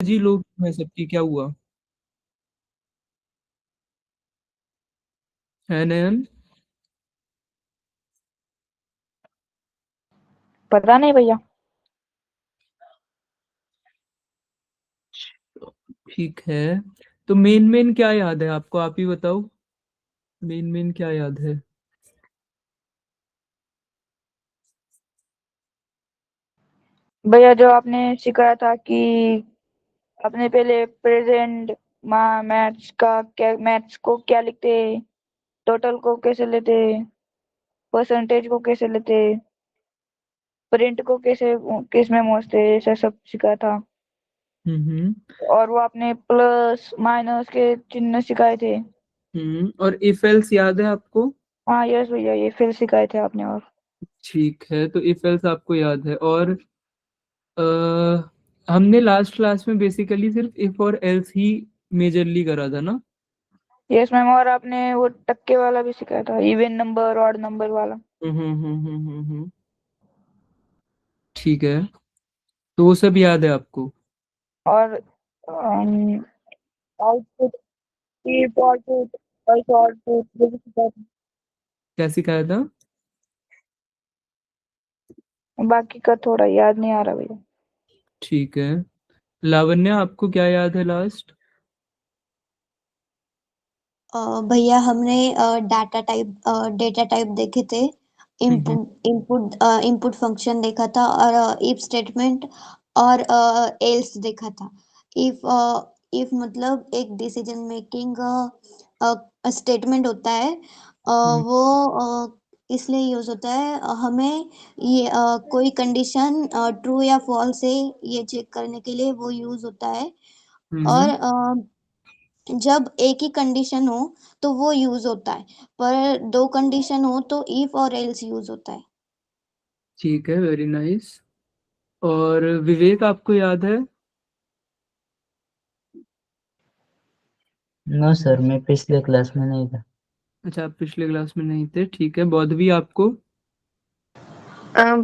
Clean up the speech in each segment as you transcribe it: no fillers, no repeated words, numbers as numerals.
जी लोग है सबकी, क्या हुआ है नयन? पता नहीं भैया। ठीक है, तो मेन मेन क्या याद है आपको, आप ही बताओ। मेन मेन क्या याद है? भैया जो आपने सिखाया था कि आपने पहले प्रेजेंट मैथ्स को क्या लिखते, टोटल को कैसे लेते, परसेंटेज को कैसे लेते, प्रिंट को कैसे किस में मोड़ते, ऐसा सब सिखाया था। हम्म। और वो आपने प्लस माइनस के चिन्ह सिखाए थे। और इफ एल्स याद है आपको? हाँ यस भैया, ये फिर सिखाए थे आपने। और ठीक है, तो इफ एल्स आपको याद है। और हमने लास्ट क्लास में बेसिकली सिर्फ इफ और एल्स ही मेजरली करा था ना? यस मैम, और आपने वो टक्के वाला भी सिखाया था, इवन नंबर ऑड नंबर वाला। ठीक है, तो वो सब याद है आपको? और आउटपुट की आउटपुट और आउटपुट ये भी सिखाया क्या सिखाया था? था। बाकी का थोड़ा याद नहीं आ रहा भैया। ठीक है, लावण्य आपको क्या याद है लास्ट? भैया हमने डेटा टाइप देखे थे, हम्म इनपुट फंक्शन देखा था, और इफ स्टेटमेंट और एल्स देखा था। इफ इफ मतलब एक डिसीजन मेकिंग स्टेटमेंट होता है, हम्म वो इसलिए यूज होता है, हमें ये कोई कंडीशन ट्रू या फॉल्स है ये चेक करने के लिए वो यूज होता है। और हम्म। जब एक ही कंडीशन हो तो वो यूज होता है, पर दो कंडीशन हो तो इफ और एल्स यूज होता है। ठीक है, वेरी नाइस। और विवेक आपको याद है? नो सर, मैं पिछले क्लास में नहीं था। अच्छा, आप पिछले क्लास में नहीं थे, ठीक है। बौद्धवी आपको?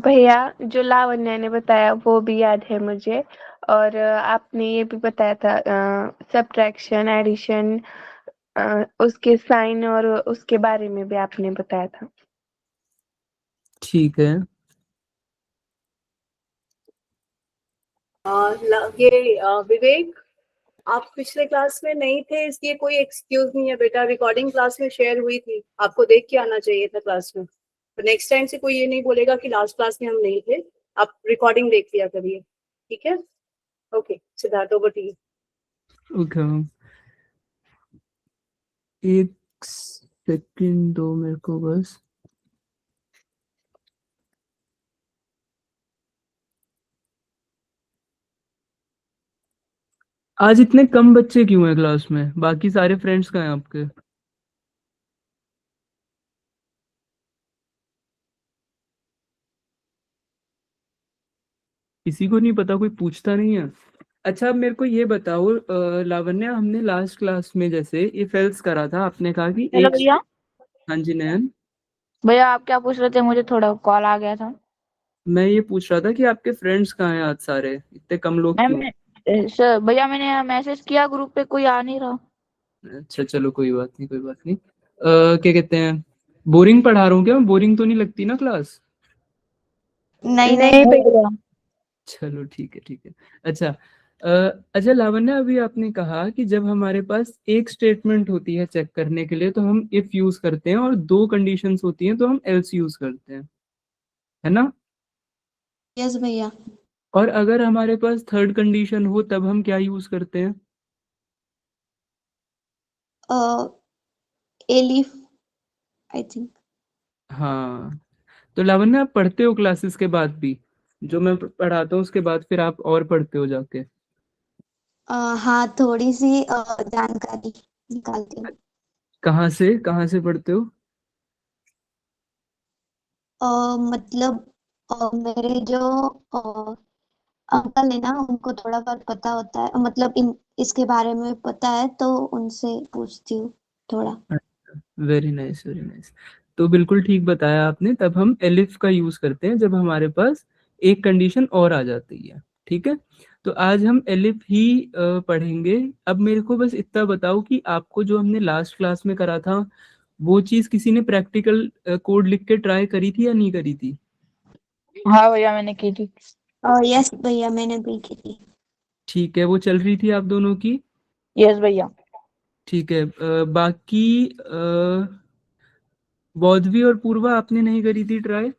भैया जो लावण्य ने बताया वो भी याद है मुझे। और आपने ये भी बताया था सब्ट्रैक्शन एडिशन, उसके साइन और उसके बारे में भी आपने बताया था। ठीक है। विवेक, आप पिछले क्लास में नहीं थे इसलिए कोई एक्सक्यूज नहीं है बेटा। रिकॉर्डिंग क्लास में शेयर हुई थी, आपको देख के आना चाहिए था क्लास में। तो नेक्स्ट टाइम से कोई ये नहीं बोलेगा कि लास्ट क्लास में हम नहीं थे। आप रिकॉर्डिंग देख लिया करिए, ठीक है? Okay Siddharth, over to you. Okay, एक सेकंड दो मेरे को बस। आज इतने कम बच्चे क्यों हैं क्लास में? बाकी सारे फ्रेंड्स कहाँ हैं आपके? किसी को नहीं पता, कोई पूछता नहीं है। अच्छा, अब मेरे को ये बताओ लावण्य, हमने लास्ट क्लास में जैसे इफ एल्स करा था, आपने कहा कि हेलो एक। भैया। हाँ जी नयन। भैया आप क्या पूछ रहे थे, मुझे थोड़ा कॉल आ गया था। मैं ये पूछ रहा था कि आपके फ्रेंड्स कहाँ हैं आज, सारे इतने कम लोग क्यों? सर भैया मैंने मैसेज किया ग्रुप पे, कोई आ नहीं रहा। अच्छा चलो, कोई बात नहीं, कोई बात नहीं। क्या कहते हैं, बोरिंग पढ़ा रहा हूँ क्या? बोरिंग तो नहीं लगती ना क्लास? नहीं नहीं नहीं नहीं भैया। भैया। चलो ठीक है, ठीक है। अच्छा, अच्छा लावण्य, अभी आपने कहा कि जब हमारे पास एक स्टेटमेंट होती है चेक करने के लिए तो हम इफ यूज करते हैं, और दो कंडीशंस होती हैं तो हम एल्स यूज करते हैं, है ना? यस भैया। और अगर हमारे पास थर्ड कंडीशन हो तब हम क्या यूज करते हैं? Elif, I think. हाँ, तो लावण्य आप पढ़ते हो क्लासेस के बाद भी? जो मैं पढ़ाता हूँ उसके बाद फिर आप और पढ़ते हो जाके? हाँ, थोड़ी सी जानकारी निकालती हूँ। कहाँ से पढ़ते हो? मतलब मेरे जो अंकल है ना, उनको थोड़ा बहुत पता होता है, मतलब इन इसके बारे में पता है तो उनसे पूछती हूँ थोड़ा। Very nice, very nice. तो बिल्कुल ठीक बताया आपने, तब हम एलिफ का यूज करते हैं जब हमारे पास एक कंडीशन और आ जाती है, ठीक है। तो आज हम एलिफ ही पढ़ेंगे। अब मेरे को बस इतना बताओ कि आपको जो हमने लास्ट क्लास में करा था वो चीज किसी ने प्रैक्टिकल कोड लिख के ट्राई करी थी या नहीं करी थी? हाँ भैया मैंने की थी। यस भैया मैंने भी की थी। ठीक है, वो चल रही थी आप दोनों की? यस भैया। ठीक है। बाकी बौद्धवी और पूर्वा आपने नहीं करी थी ट्राई?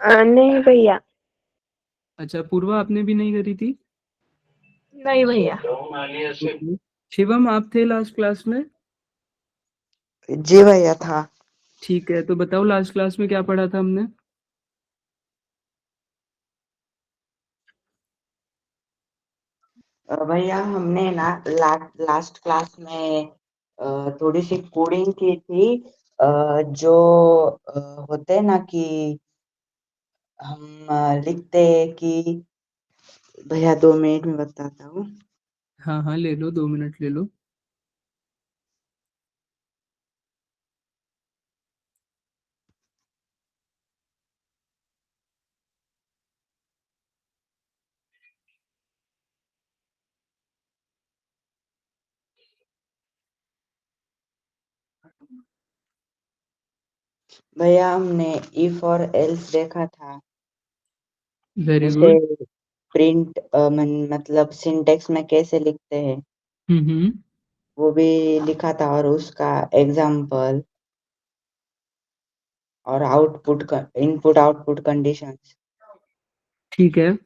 नहीं भैया। अच्छा, पूर्वा आपने भी नहीं करी थी? नहीं भैया। ओके। शिवम आप थे लास्ट क्लास में? जी भैया था। ठीक है, तो बताओ लास्ट क्लास में क्या पढ़ा था हमने? भैया हमने ना लास्ट क्लास में थोड़ी सी कोडिंग की थी। जो होते हैं ना कि हम लिखते हैं कि भैया 2 मिनट में बताता हूँ। हाँ हाँ, ले लो, 2 मिनट ले लो। भैया हमने इफ और एल्स देखा था। वेरी उसे गुड। प्रिंट मतलब सिंटेक्स में कैसे लिखते हैं हम्म। वो भी लिखा था, और उसका एग्जाम्पल और इनपुट आउटपुट कंडीशंस। ठीक है,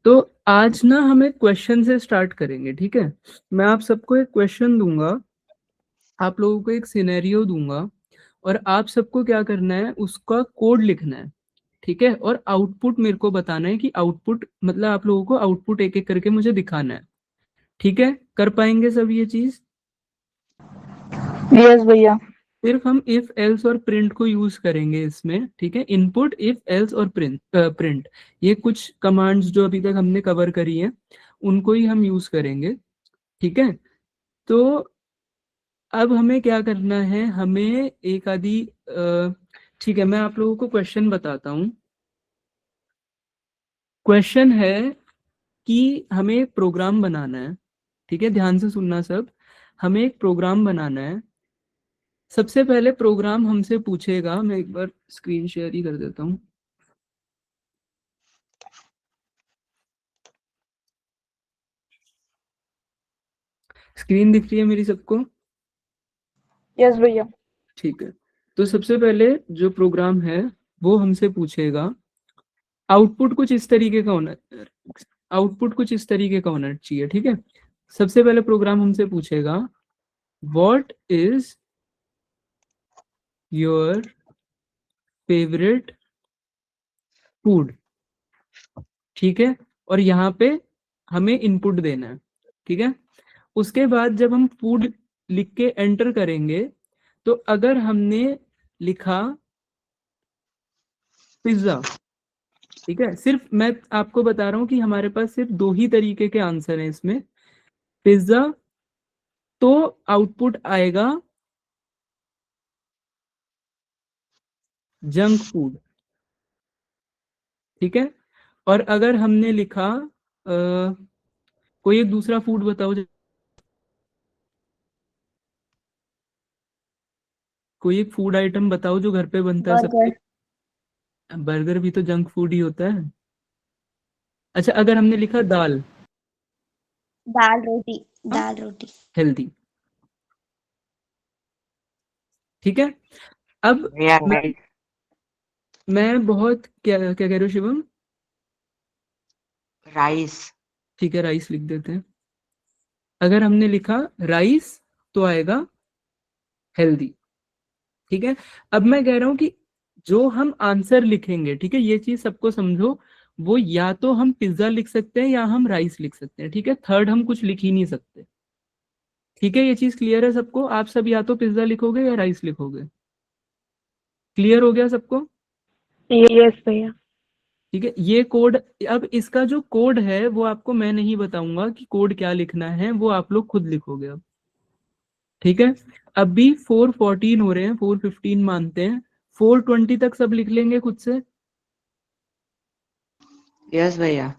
तो आज ना हम एक क्वेश्चन से स्टार्ट करेंगे। ठीक है, मैं आप सबको एक क्वेश्चन दूंगा, आप लोगों को एक सिनेरियो दूंगा, और आप सबको क्या करना है, उसका कोड लिखना है। ठीक है, और आउटपुट मेरे को बताना है कि आउटपुट मतलब आप लोगों को आउटपुट एक एक करके मुझे दिखाना है। ठीक है, कर पाएंगे सब ये चीज? यस भैया। सिर्फ हम इफ एल्स और प्रिंट को यूज करेंगे इसमें। ठीक है, इनपुट, इफ एल्स और प्रिंट ये कुछ कमांड्स जो अभी तक हमने कवर करी हैं उनको ही हम यूज करेंगे। ठीक है, तो अब हमें क्या करना है, हमें एक आधी ठीक है, मैं आप लोगों को क्वेश्चन बताता हूँ। क्वेश्चन है कि हमें एक प्रोग्राम बनाना है। ठीक है, ध्यान से सुनना सब। हमें एक प्रोग्राम बनाना है। सबसे पहले प्रोग्राम हमसे पूछेगा, मैं एक बार स्क्रीन शेयर ही कर देता हूँ। स्क्रीन दिख रही है मेरी सबको? यस भैया। ठीक है, तो सबसे पहले जो प्रोग्राम है वो हमसे पूछेगा आउटपुट कुछ इस तरीके का होना, आउटपुट कुछ इस तरीके का होना चाहिए। ठीक है, सबसे पहले प्रोग्राम हमसे पूछेगा what is your favourite food. ठीक है, और यहाँ पे हमें इनपुट देना है। ठीक है, उसके बाद जब हम फूड लिख के एंटर करेंगे तो अगर हमने लिखा पिज्जा, ठीक है, सिर्फ मैं आपको बता रहा हूँ कि हमारे पास सिर्फ 2 ही तरीके के आंसर हैं इसमें, पिज्जा, तो आउटपुट आएगा जंक फूड। ठीक है, और अगर हमने लिखा कोई एक दूसरा फूड बताओ, कोई एक फूड आइटम बताओ जो घर पे बनता है सबके। बर्गर। बर्गर भी तो जंक फूड ही होता है। अच्छा, अगर हमने लिखा दाल, दाल रोटी। हाँ, दाल रोटी। हेल्दी। ठीक है, अब भैया मैं मैं बहुत क्या क्या कह रहे हो शिवम? राइस। ठीक है, राइस लिख देते हैं। अगर हमने लिखा राइस तो आएगा हेल्दी। ठीक है, अब मैं कह रहा हूं कि जो हम आंसर लिखेंगे, ठीक है, ये चीज सबको समझो, वो या तो हम पिज्जा लिख सकते हैं या हम राइस लिख सकते हैं। ठीक है, थर्ड हम कुछ लिख ही नहीं सकते। ठीक है, ये चीज क्लियर है सबको? आप सब या तो पिज्जा लिखोगे या राइस लिखोगे। क्लियर हो गया सबको? यस भैया। ठीक है, ये कोड, अब इसका जो कोड है वो आपको मैं नहीं बताऊंगा कि कोड क्या लिखना है, वो आप लोग खुद लिखोगे अब। ठीक है, अभी 4:14 हो रहे हैं, 4:15 मानते हैं, 4:20 तक सब लिख लेंगे खुद से। यस भैया।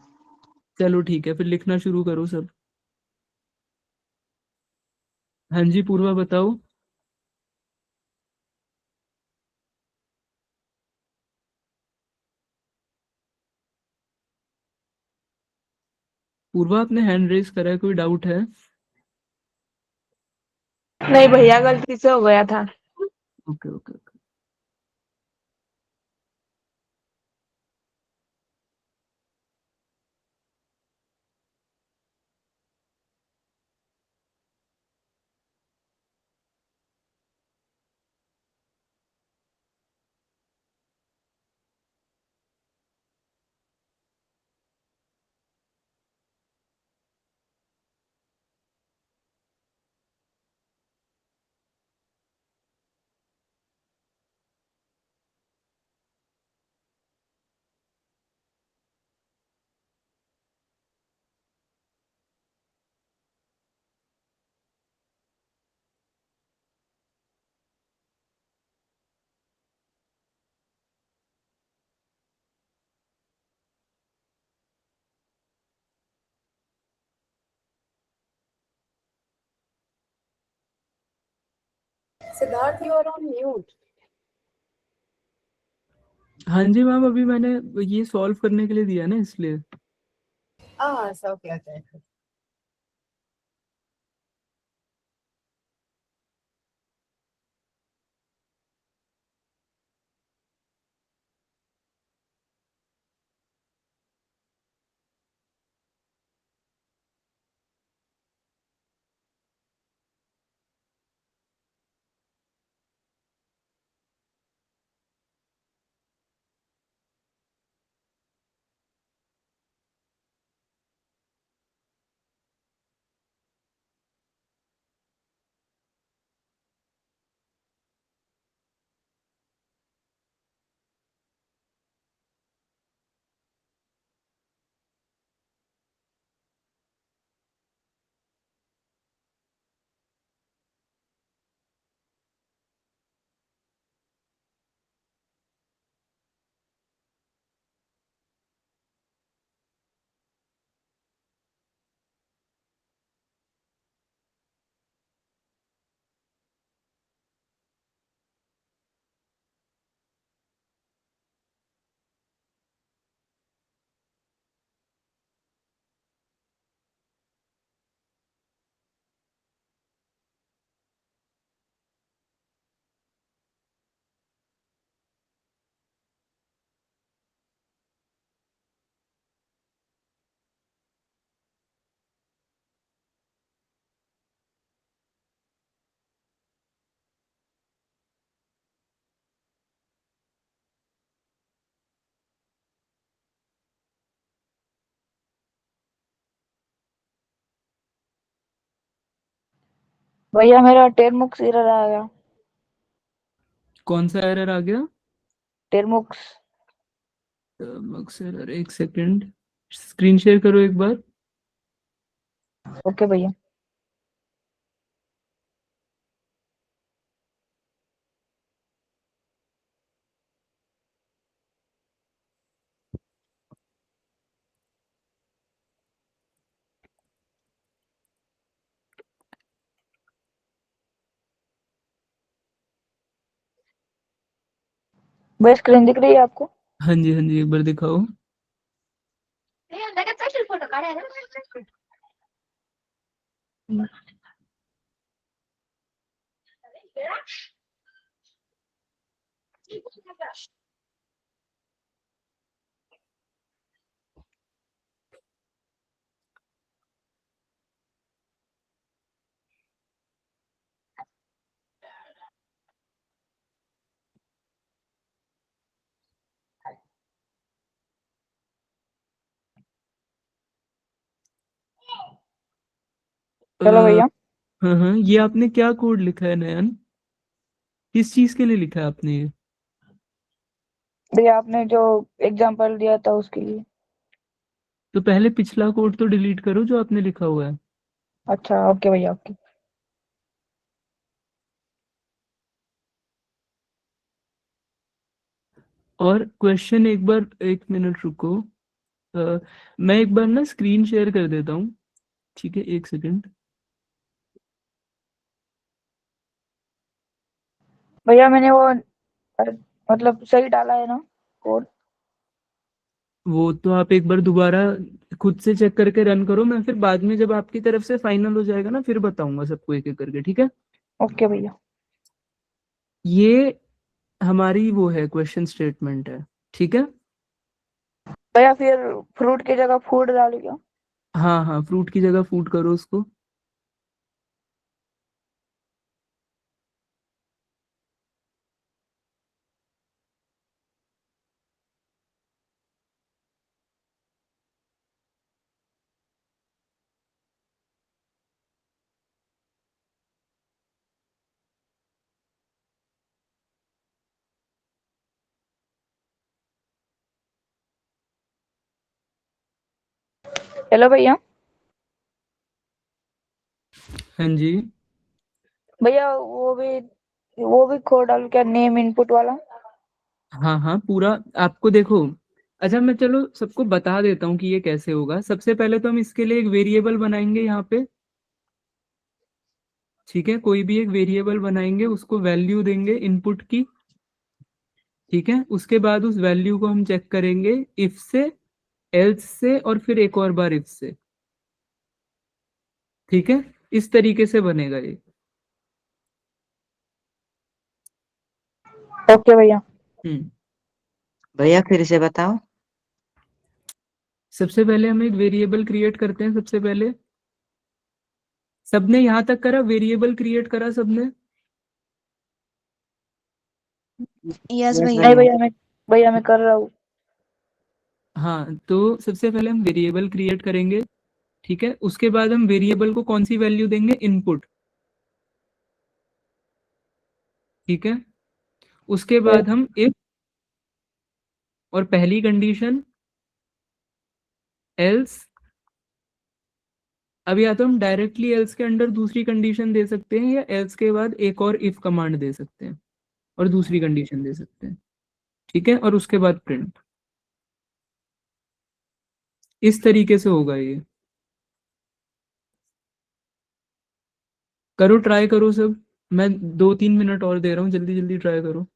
चलो ठीक है, फिर लिखना शुरू करो सब। हाँ जी पूर्वा बताओ। पूर्वा आपने हैंड रेस करा है, कोई डाउट है? नहीं भैया, गलती से हो गया था। Okay okay okay. Siddharth, you are on mute. हाँ जी मैम, अभी मैंने ये सॉल्व करने के लिए दिया ना, इसलिए। हाँ, सब क्या है। भैया मेरा टेरमुक्स एरर आ गया। कौन सा एरर आ गया? टेरमुक्स। एरर, एक सेकंड, स्क्रीन शेयर करो एक बार। ओके भैया। भैया स्क्रीन दिख रही है आपको? हाँ जी हाँ जी, एक बार दिखाओ। चलो भैया। हाँ हाँ, ये आपने क्या कोड लिखा है नयन? किस चीज के लिए लिखा है आपने ये? भैया आपने जो एग्जांपल दिया था उसके लिए। तो पहले पिछला कोड तो डिलीट करो जो आपने लिखा हुआ है। अच्छा ओके भैया ओके। और क्वेश्चन एक बार, एक मिनट रुको। मैं एक बार ना स्क्रीन शेयर कर देता हूँ, ठीक है, एक सेकंड। भैया मैंने वो मतलब सही डाला है ना कोड? वो तो आप एक बार दोबारा खुद से चेक करके रन करो, मैं फिर बाद में जब आपकी तरफ से फाइनल हो जाएगा ना फिर बताऊंगा सबको एक एक करके, ठीक है। ओके भैया। ये हमारी वो है क्वेश्चन स्टेटमेंट है, ठीक है। भैया फिर फ्रूट की जगह फूड डालू क्या? हाँ हाँ, फ्रूट की जगह फूड करो उसको। हेलो भैया। हाँ जी। भैया वो भी कोड डालू क्या, नेम इनपुट वाला? हाँ हाँ, पूरा आपको देखो। अच्छा, मैं चलो सबको बता देता हूँ कि ये कैसे होगा। सबसे पहले तो हम इसके लिए एक वेरिएबल बनाएंगे यहाँ पे, ठीक है। कोई भी एक वेरिएबल बनाएंगे, उसको वैल्यू देंगे इनपुट की, ठीक है। उसके बाद उस वैल्यू को हम चेक करेंगे इफ से, एल्स से, और फिर एक और बार इफ से, ठीक है। इस तरीके से बनेगा ये। ओके भैया। हम्म। भैया फिर से बताओ। सबसे पहले हम एक वेरिएबल क्रिएट करते हैं। सबसे पहले सबने यहाँ तक करा, वेरिएबल क्रिएट करा सबने? यस भैया। नहीं भैया मैं कर रहा हूँ। हाँ, तो सबसे पहले हम वेरिएबल क्रिएट करेंगे, ठीक है। उसके बाद हम वेरिएबल को कौन सी वैल्यू देंगे? इनपुट, ठीक है। उसके बाद हम इफ, और पहली कंडीशन एल्स। अब या तो हम डायरेक्टली एल्स के अंडर दूसरी कंडीशन दे सकते हैं, या एल्स के बाद एक और इफ कमांड दे सकते हैं और दूसरी कंडीशन दे सकते हैं, ठीक है। और उसके बाद प्रिंट। इस तरीके से होगा ये। करो, ट्राई करो सब। मैं 2-3 मिनट और दे रहा हूँ, जल्दी जल्दी ट्राई करो।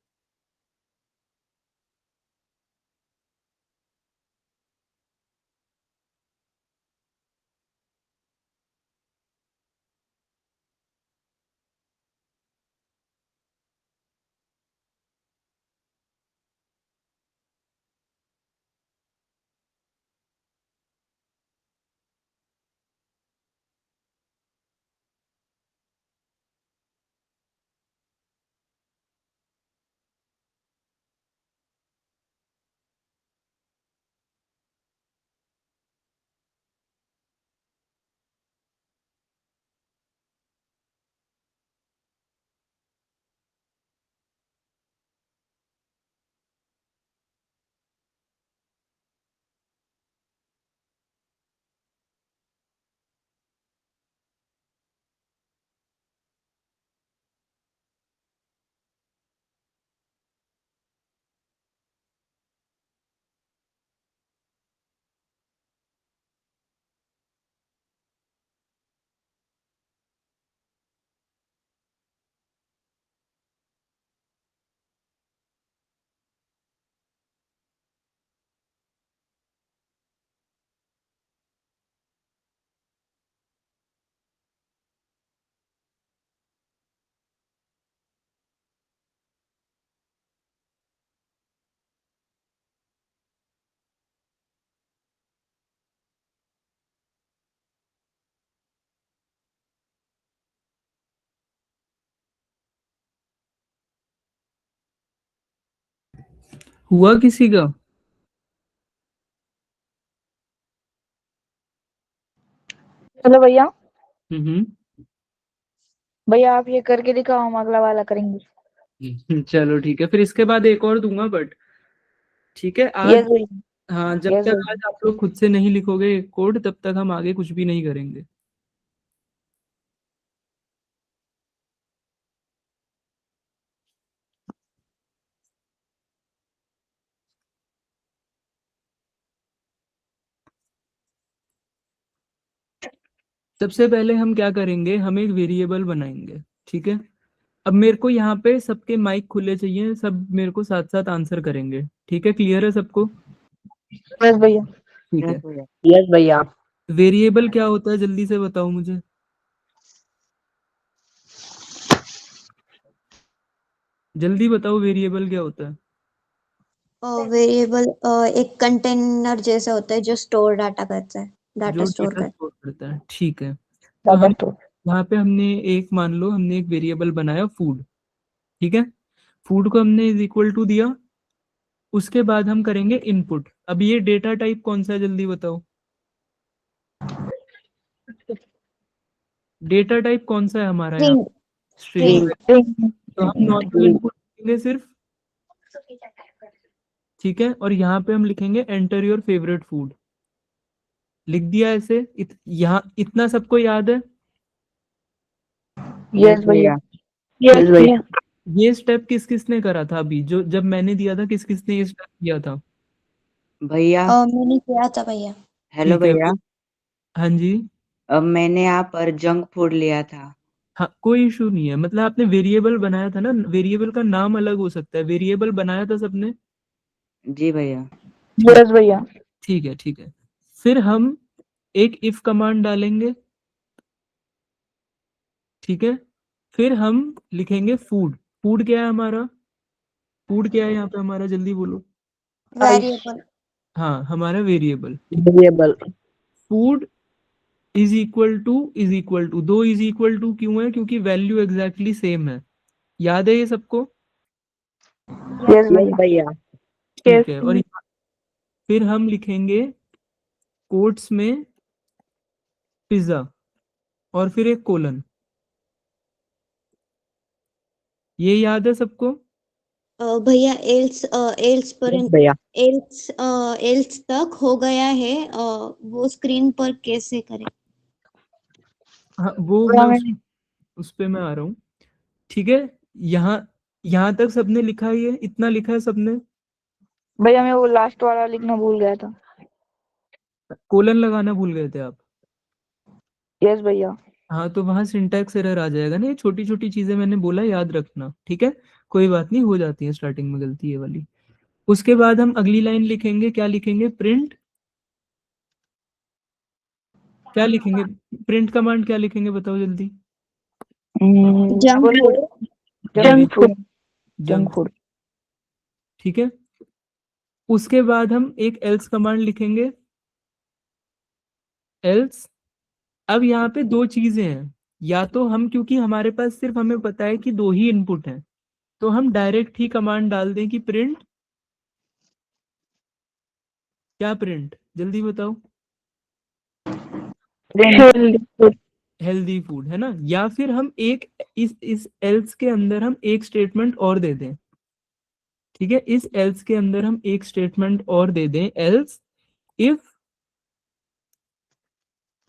हुआ किसी का? चलो भैया। हम्म। भैया आप ये करके दिखाओ, हम अगला वाला करेंगे। चलो ठीक है, फिर इसके बाद एक और दूंगा, बट ठीक है आज। यस भैया। हाँ, जब यस तक भैया। आज आप लोग खुद से नहीं लिखोगे कोड, तब तक हम आगे कुछ भी नहीं करेंगे। सबसे पहले हम क्या करेंगे, हम एक वेरिएबल बनाएंगे, ठीक है। अब मेरे को यहाँ पे सबके माइक खुले चाहिए, सब मेरे को साथ साथ आंसर करेंगे, ठीक है। क्लियर है सबको? यस भैया। ठीक है। यस भैया। वेरिएबल क्या होता है, जल्दी से बताओ मुझे। जल्दी बताओ, वेरिएबल क्या होता है? वेरिएबल एक कंटेनर जैसा होता है जो स्टोर डाटा करता है, डाटा जो स्टोर डेटा करता स्टोर करता है, ठीक है। तो हम यहाँ पे हमने एक, मान लो हमने एक वेरिएबल बनाया फूड, ठीक है। फूड को हमने इज इक्वल टू दिया, उसके बाद हम करेंगे इनपुट। अब ये डेटा टाइप कौन सा है, जल्दी बताओ। डेटा टाइप कौन सा है हमारा यहाँ? है। स्ट्रिंग। स्ट्रिंग। तो हम नॉर्मल इनपुट लिखेंगे सिर्फ, ठीक है। और यहाँ पे हम लिखेंगे एंटर योर फेवरेट फूड, लिख दिया ऐसे। यहाँ इतना सबको याद है? यस भैया। यस भैया। ये स्टेप किस किस ने करा था अभी, जो जब मैंने दिया था, किस किस ने ये स्टेप किया था? भैया मैंने किया था भैया। हेलो ठीक है। भैया, हाँ जी। अब मैंने यहाँ पर जंक फूड लिया था। हाँ, कोई इशू नहीं है, मतलब आपने वेरिएबल बनाया था ना, वेरिएबल का नाम अलग हो सकता है, वेरिएबल बनाया था सबने। जी भैया। यस भैया। ठीक है, ठीक है। फिर हम एक इफ कमांड डालेंगे, ठीक है। फिर हम लिखेंगे फूड। फूड क्या है हमारा? फूड क्या है यहाँ पे हमारा, जल्दी बोलो। वेरिएबल। हाँ, हमारा variable variable. Food is equal to दो इज इक्वल टू क्यों है? क्योंकि वैल्यू एग्जैक्टली सेम है। याद है ये सबको? यस भैया। ठीक है। और फिर हम लिखेंगे कोट्स में पिज्जा और फिर एक कोलन। ये याद है सबको? भैया एल्स एल्स पर भैया। एल्स तक हो गया है, वो स्क्रीन पर कैसे करें? हाँ, वो मैं उस पे मैं आ रहा हूँ, ठीक है। यहाँ यहाँ तक सबने लिखा ही है, इतना लिखा है सबने? भैया मैं वो लास्ट वाला लिखना भूल गया था। कोलन लगाना भूल गए थे आप? यस भैया। हाँ, तो वहाँ सिंटैक्स एरर आ जाएगा ना। ये छोटी छोटी चीजें मैंने बोला, याद रखना, ठीक है। कोई बात नहीं, हो जाती है स्टार्टिंग में गलती ये वाली। उसके बाद हम अगली लाइन लिखेंगे, क्या लिखेंगे? प्रिंट। क्या लिखेंगे? प्रिंट कमांड क्या लिखेंगे, बताओ जल्दी। Junk food. Junk food. Junk food, ठीक है। उसके बाद हम एक एल्स कमांड लिखेंगे, एल्स। अब यहाँ पे दो चीजें हैं, या तो हम, क्योंकि हमारे पास सिर्फ हमें पता है कि दो ही इनपुट हैं, तो हम डायरेक्ट ही कमांड डाल दें कि प्रिंट, क्या प्रिंट, जल्दी बताओ। हेल्दी फूड, है ना। या फिर हम एक इस एल्स के अंदर हम एक स्टेटमेंट और दे दें, ठीक है। इस एल्स के अंदर हम एक स्टेटमेंट और दे दें, else if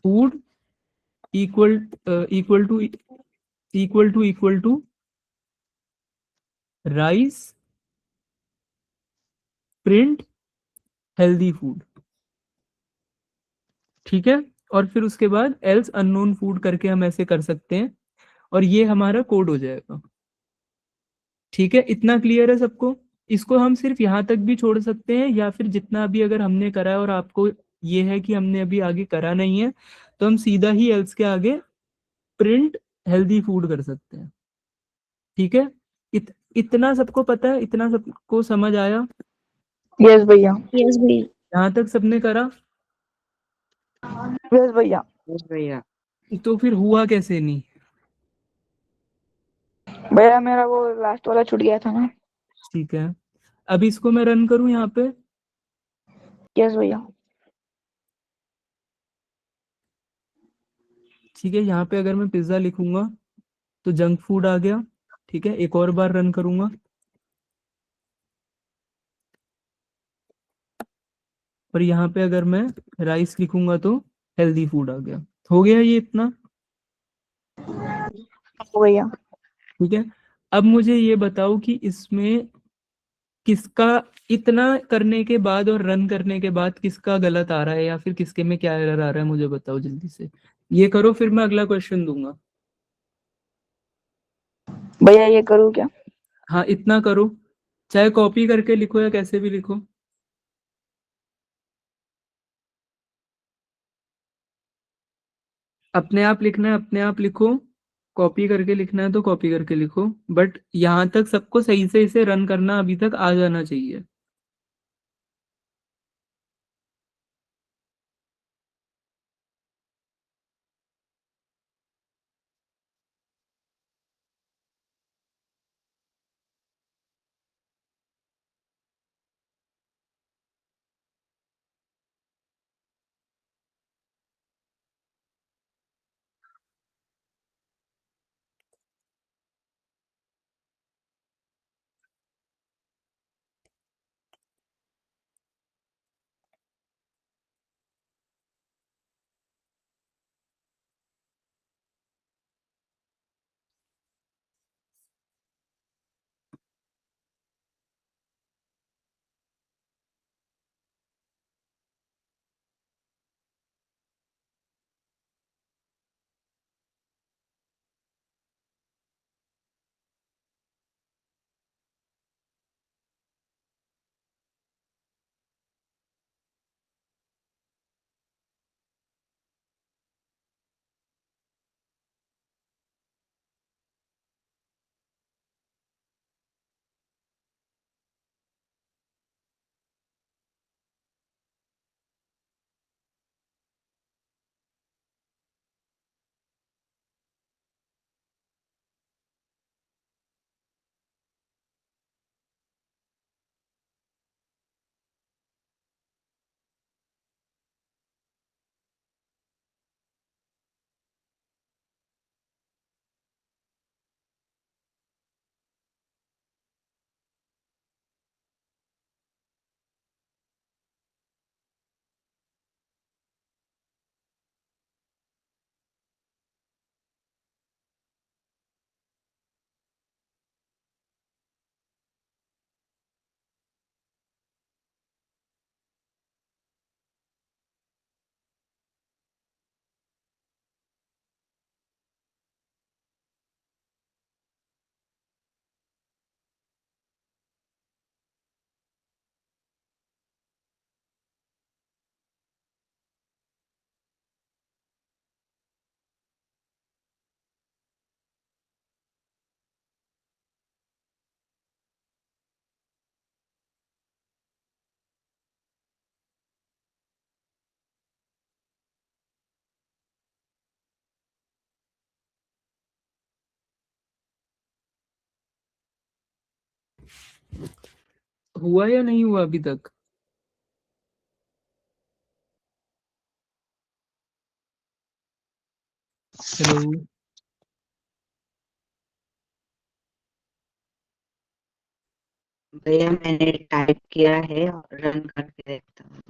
food equal equal to equal to rice print healthy food, ठीक है। और फिर उसके बाद एल्स अननोन फूड करके हम ऐसे कर सकते हैं, और ये हमारा कोड हो जाएगा, ठीक है। इतना क्लियर है सबको? इसको हम सिर्फ यहाँ तक भी छोड़ सकते हैं, या फिर जितना अभी अगर हमने करा है और आपको ये है कि हमने अभी आगे करा नहीं है, तो हम सीधा ही एल्स के आगे प्रिंट हेल्दी फूड कर सकते हैं, ठीक है। इतना सबको पता है? इतना सबको समझ आया? यस भैया। यस भैया। यहाँ तक सबने करा? यस भैया। यस भैया। तो फिर हुआ कैसे नहीं? भैया मेरा वो लास्ट वाला छूट गया था ना। ठीक है। अब इसको मैं रन करूं यहाँ पे? यस भैया। ठीक है। यहाँ पे अगर मैं पिज्जा लिखूंगा तो जंक फूड आ गया, ठीक है। एक और बार रन करूंगा, और यहाँ पे अगर मैं राइस लिखूंगा तो हेल्दी फूड आ गया। हो गया ये इतना, भैया। ठीक है। अब मुझे ये बताओ कि इसमें किसका इतना करने के बाद और रन करने के बाद किसका गलत आ रहा है या फिर किसके में क्या एरर आ रहा है, मुझे बताओ जल्दी से। ये करो फिर मैं अगला क्वेश्चन दूंगा। भैया ये करूँ क्या? हाँ इतना करो, चाहे कॉपी करके लिखो या कैसे भी लिखो। अपने आप लिखना है अपने आप लिखो, कॉपी करके लिखना है तो कॉपी करके लिखो, बट यहाँ तक सबको सही से इसे रन करना अभी तक आ जाना चाहिए। हुआ या नहीं हुआ अभी तक? हेलो। भैया मैंने टाइप किया है और रन करके देखता हूँ।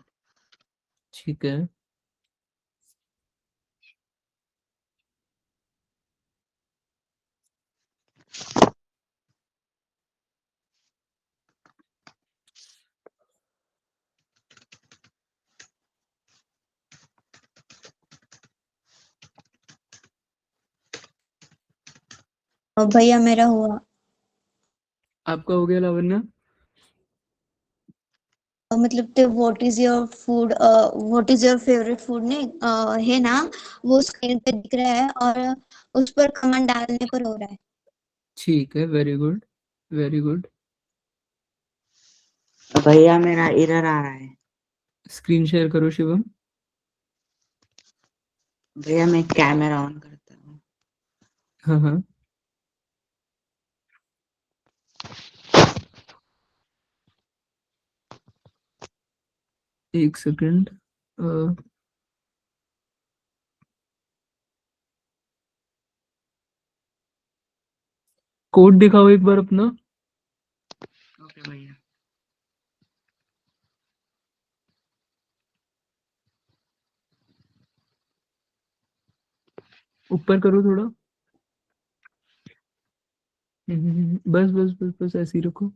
ठीक है। और भैया मेरा हुआ। आपका हो गया लावण्य? मतलब तो what is your food, what is your favourite food ने है ना, वो स्क्रीन पे दिख रहा है और उस पर कमेंट डालने पर हो रहा है। ठीक है, वेरी गुड वेरी गुड। भैया मेरा एरर आ रहा है। स्क्रीन शेयर करो शिवम। भैया मैं कैमरा ऑन करता हूँ। हाँ हाँ। एक सेकंड। कोड दिखाओ एक बार अपना। ओके भैया। ऊपर करो थोड़ा। बस बस बस बस ऐसे ही रखो।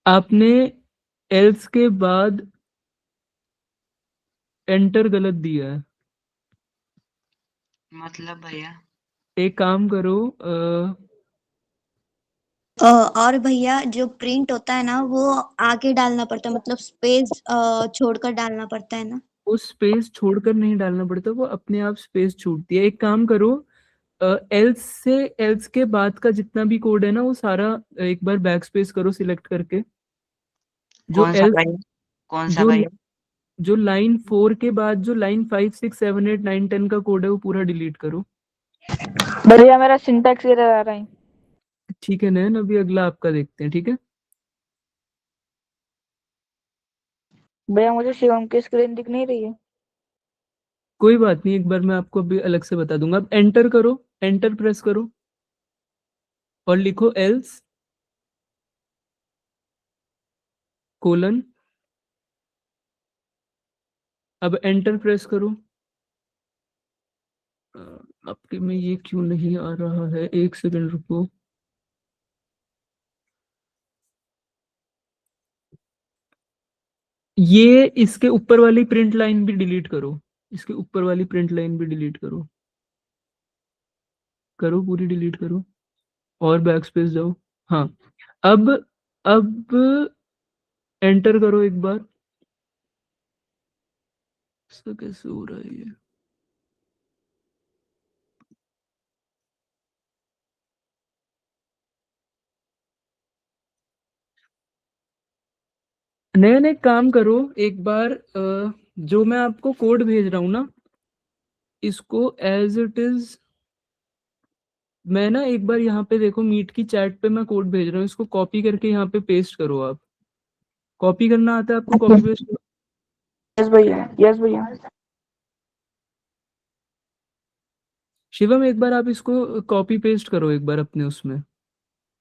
आपने एल्स के बाद एंटर गलत दिया है। मतलब भैया एक काम करो, और भैया जो प्रिंट होता है ना वो आगे डालना पड़ता है, मतलब स्पेस छोड़कर डालना पड़ता है ना। वो स्पेस छोड़कर नहीं डालना पड़ता, वो अपने आप स्पेस छूटती है। एक काम करो, एल्स के बाद का जितना भी कोड है ना वो सारा एक बार बैक स्पेस करो सिलेक्ट करके। जो कौन सा एल्स भैया? कौन सा जो भैया? जो लाइन 4 के बाद जो लाइन 5 6 7 8 9 10 का कोड है वो पूरा डिलीट करो। भैया मेरा सिंटैक्स एरर आ रहा है। ठीक है नयन, अभी अगला आपका देखते हैं, ठीक है। भैया मुझे शिवम की स्क्रीन दिख नहीं रही है। कोई बात नहीं, एक बार मैं आपको अभी अलग से बता दूंगा। अब एंटर करो, एंटर प्रेस करो और लिखो एल्स कोलन। अब एंटर प्रेस करो। आपके में ये क्यों नहीं आ रहा है, एक सेकंड रुको। ये इसके ऊपर वाली प्रिंट लाइन भी डिलीट करो, इसके ऊपर वाली प्रिंट लाइन भी डिलीट करो। करो, पूरी डिलीट करो और बैक स्पेस जाओ। हाँ, अब एंटर करो एक बार। इसका कैसे हो रहा है ये? नया नया काम करो एक बार, जो मैं आपको कोड भेज रहा हूँ ना, इसको एज इट इज, मैं ना एक बार यहाँ पे देखो मीट की चैट पे मैं कोड भेज रहा हूँ, इसको कॉपी करके यहाँ पे पेस्ट करो। आप कॉपी करना आता है आपको? Copy paste. यस भैया, यस भैया। शिवम एक बार आप इसको कॉपी पेस्ट करो एक बार अपने उसमें।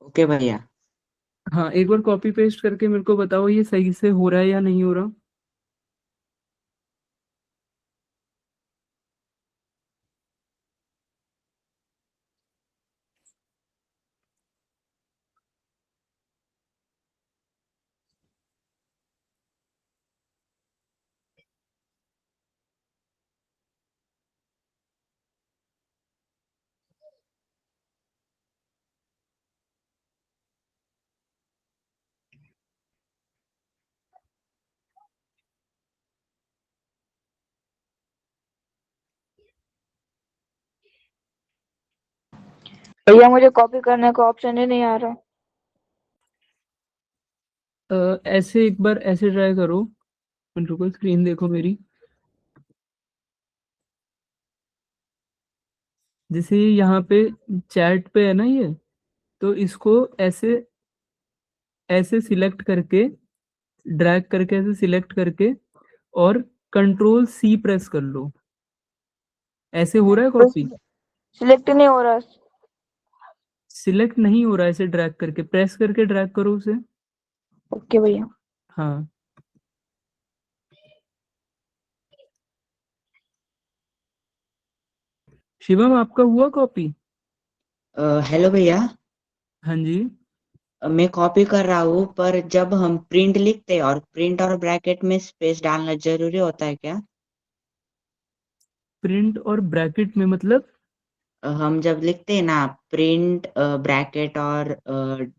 ओके भैया। हाँ, एक बार कॉपी पेस्ट करके मेरे को बताओ ये सही से हो रहा है या नहीं हो रहा। भैया मुझे कॉपी करने का ऑप्शन ही नहीं आ रहा। ऐसे एक बार ऐसे ट्राई करो, रुको स्क्रीन देखो मेरी। जैसे यहाँ पे चैट पे है ना ये, तो इसको ऐसे ऐसे सिलेक्ट करके, ड्रैग करके ऐसे सिलेक्ट करके और कंट्रोल सी प्रेस कर लो। ऐसे हो रहा है कॉपी? सिलेक्ट नहीं हो रहा। सिलेक्ट नहीं हो रहा है, ऐसे ड्रैग करके, प्रेस करके ड्रैग करो उसे। ओके भैया। हाँ, शिवम आपका हुआ कॉपी? हेलो भैया। हाँ जी। मैं कॉपी कर रहा हूँ, पर जब हम प्रिंट लिखते हैं और प्रिंट और ब्रैकेट में स्पेस डालना जरूरी होता है क्या? प्रिंट और ब्रैकेट में मतलब? हम जब लिखते हैं ना प्रिंट ब्रैकेट और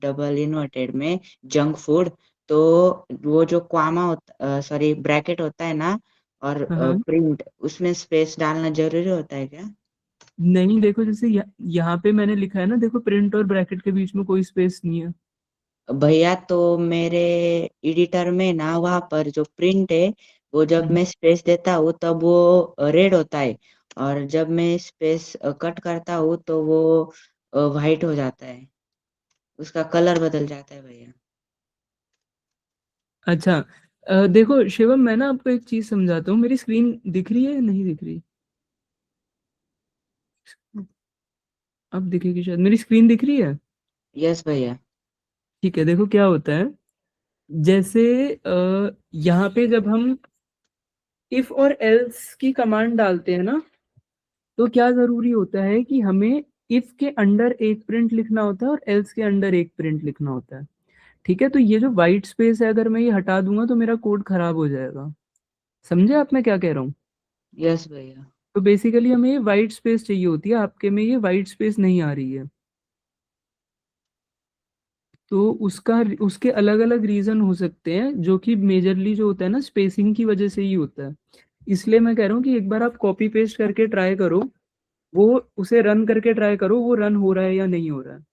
डबल इन्वर्टेड में जंक फूड, तो वो जो क्वामा होता, सॉरी ब्रैकेट होता है ना, और हाँ, प्रिंट, उसमें स्पेस डालना जरूरी होता है क्या? नहीं देखो जैसे यहाँ पे मैंने लिखा है ना, देखो प्रिंट और ब्रैकेट के बीच में कोई स्पेस नहीं है। भैया तो मेरे एडिटर में ना वहाँ पर जो प्रिंट है, वो जब मैं स्पेस देता हूँ तब वो रेड होता है, और जब मैं स्पेस कट करता हूँ तो वो वाइट हो जाता है, उसका कलर बदल जाता है भैया। अच्छा, देखो शिवम मैं ना आपको एक चीज समझाता हूँ। मेरी स्क्रीन दिख रही है या नहीं दिख रही? अब दिखेगी शायद। मेरी स्क्रीन दिख रही है? यस भैया। ठीक है, देखो क्या होता है। जैसे यहाँ पे जब हम इफ और एल्स की कमांड डालते हैं ना, तो क्या जरूरी होता है कि हमें इफ के अंडर एक प्रिंट लिखना होता है और एल्स के अंडर एक प्रिंट लिखना होता है। ठीक है, तो ये जो वाइट स्पेस है अगर मैं ये हटा दूंगा तो मेरा कोड खराब हो जाएगा। समझे आप मैं क्या कह रहा हूँ? यस भैया। तो बेसिकली हमें ये वाइट स्पेस चाहिए होती है, आपके में ये वाइट स्पेस नहीं आ रही है। तो उसके अलग अलग रीजन हो सकते हैं, जो कि मेजरली जो होता है ना स्पेसिंग की वजह से ही होता है। इसलिए मैं कह रहा हूँ कि एक बार आप कॉपी पेस्ट करके ट्राई करो, वो उसे रन करके ट्राई करो, वो रन हो रहा है या नहीं हो रहा है।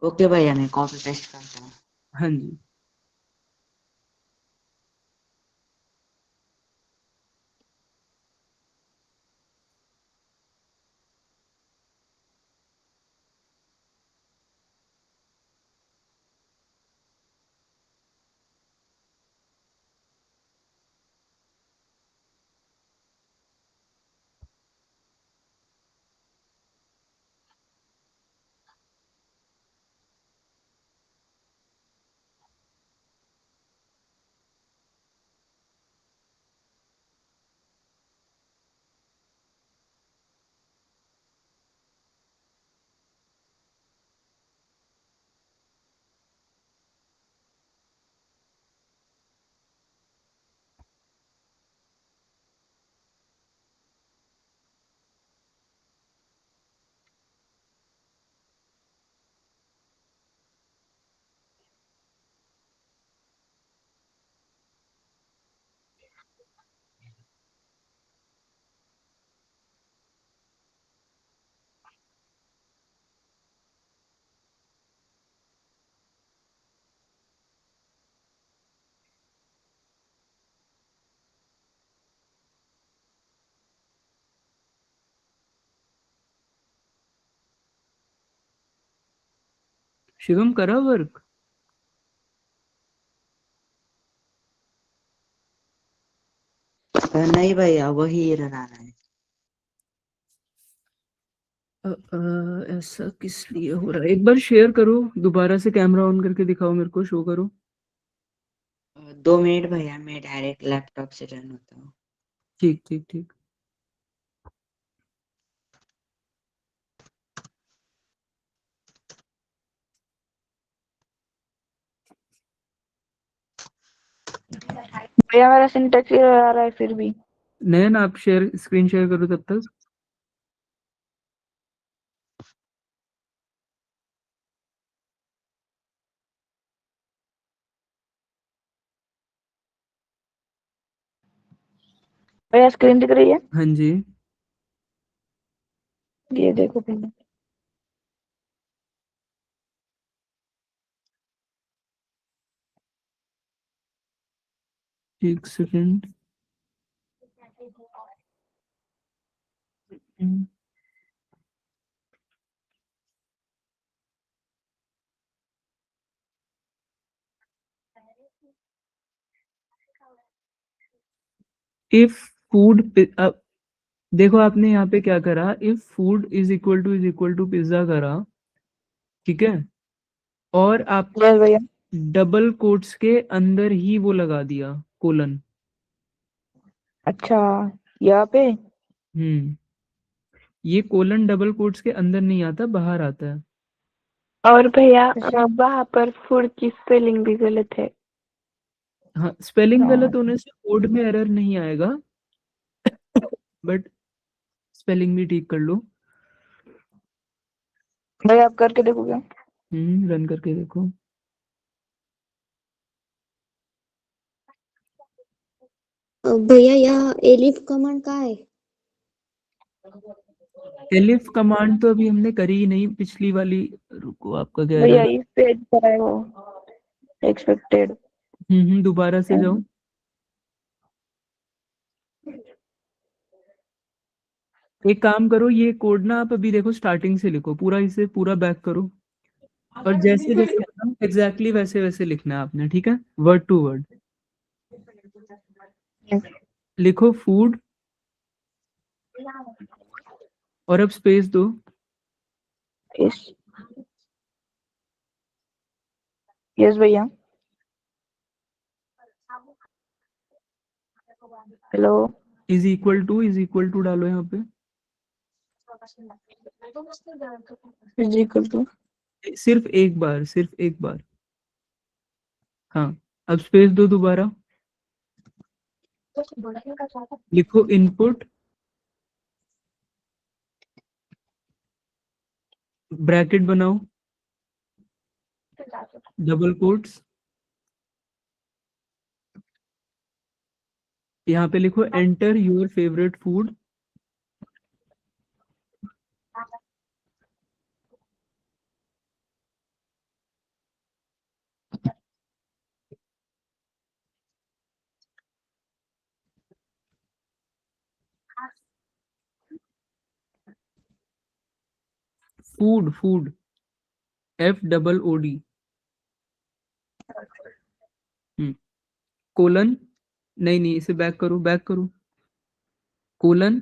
ओके भैया, मैं कॉपी पेस्ट करता हूँ। हाँ जी। शिवम करा वर्क? नहीं भैया, वही एरर आ रहा है। ऐसा किस लिए हो रहा है? एक बार शेयर करो, दोबारा से कैमरा ऑन करके दिखाओ मेरे को, शो करो। 2 मिनट भैया, मैं डायरेक्ट लैपटॉप से रन होता हूँ। ठीक ठीक ठीक। भैया मेरा सिंटेक्स एरर आ रहा है फिर भी। नयन आप शेयर स्क्रीन शेयर करो तब तक। भैया स्क्रीन दिख रही है? हाँ जी। ये देखो भैया। एक सेकंड। इफ फूड, देखो आपने यहाँ पे क्या करा, if food is equal to pizza करा, ठीक है, और आपने यस भैया। डबल कोट्स के अंदर ही वो लगा दिया कोलन। अच्छा, यहाँ पे? ये कोलन डबल कोट्स के अंदर नहीं आता, बाहर आता है। और भैया वहां पर फूड की स्पेलिंग भी गलत है। हाँ, स्पेलिंग हाँ। गलत होने से कोड में एरर नहीं आएगा, बट स्पेलिंग भी ठीक कर लो। भैया आप करके देखो क्या? रन करके देखो। भैया यहाँ एलिफ कमांड कहाँ है? एलिफ कमांड तो अभी हमने करी ही नहीं, पिछली वाली। रुको, आपका क्या भैया एरर? इस पेज पर है वो, एक्सपेक्टेड। दोबारा से जाओ। एक काम करो, ये कोड ना आप अभी देखो स्टार्टिंग से लिखो, पूरा इसे पूरा बैक करो, और जैसे जैसे बताऊं एग्जैक्टली वैसे वैसे लिखना है आपने, ठीक है, वर्ड टू वर्ड। लिखो फूड, और अब स्पेस दो। यस यस भैया। हेलो। इज इक्वल टू डालो यहाँ पे। Is equal to. सिर्फ एक बार, सिर्फ एक बार। हाँ, अब स्पेस दो दोबारा, लिखो इनपुट ब्रैकेट बनाओ, डबल कोट्स, यहाँ पे लिखो enter your favourite food, food food FOOD, colon, नहीं इसे बैक करो, कोलन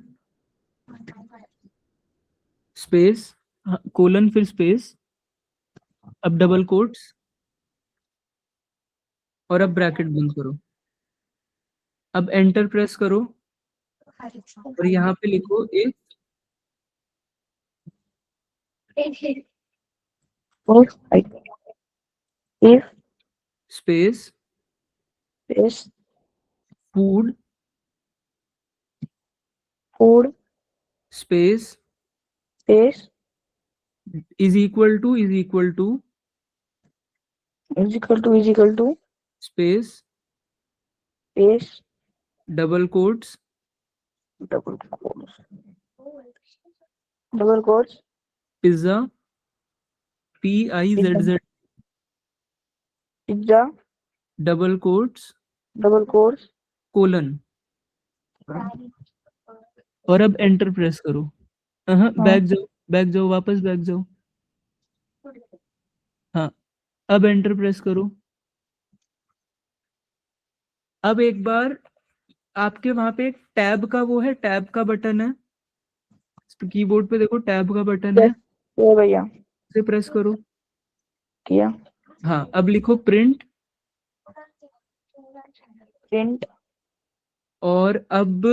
स्पेस, कोलन फिर स्पेस, अब डबल कोट्स और अब ब्रैकेट बंद करो, अब एंटर प्रेस करो और यहाँ पे लिखो एक if space space food food space space is equal to is equal to space space double quotes double quotes pizza PIZZ pizza double quotes double quotes कोलन और अब एंटर प्रेस करो, बैक जाओ वापस बैक जाओ, हाँ अब एंटर प्रेस करो। अब एक बार आपके वहां पे एक टैब का वो है, टैब का बटन है कीबोर्ड पे, देखो टैब का बटन है, ये भैया इसे प्रेस करो। किया हाँ, अब लिखो प्रिंट print और अब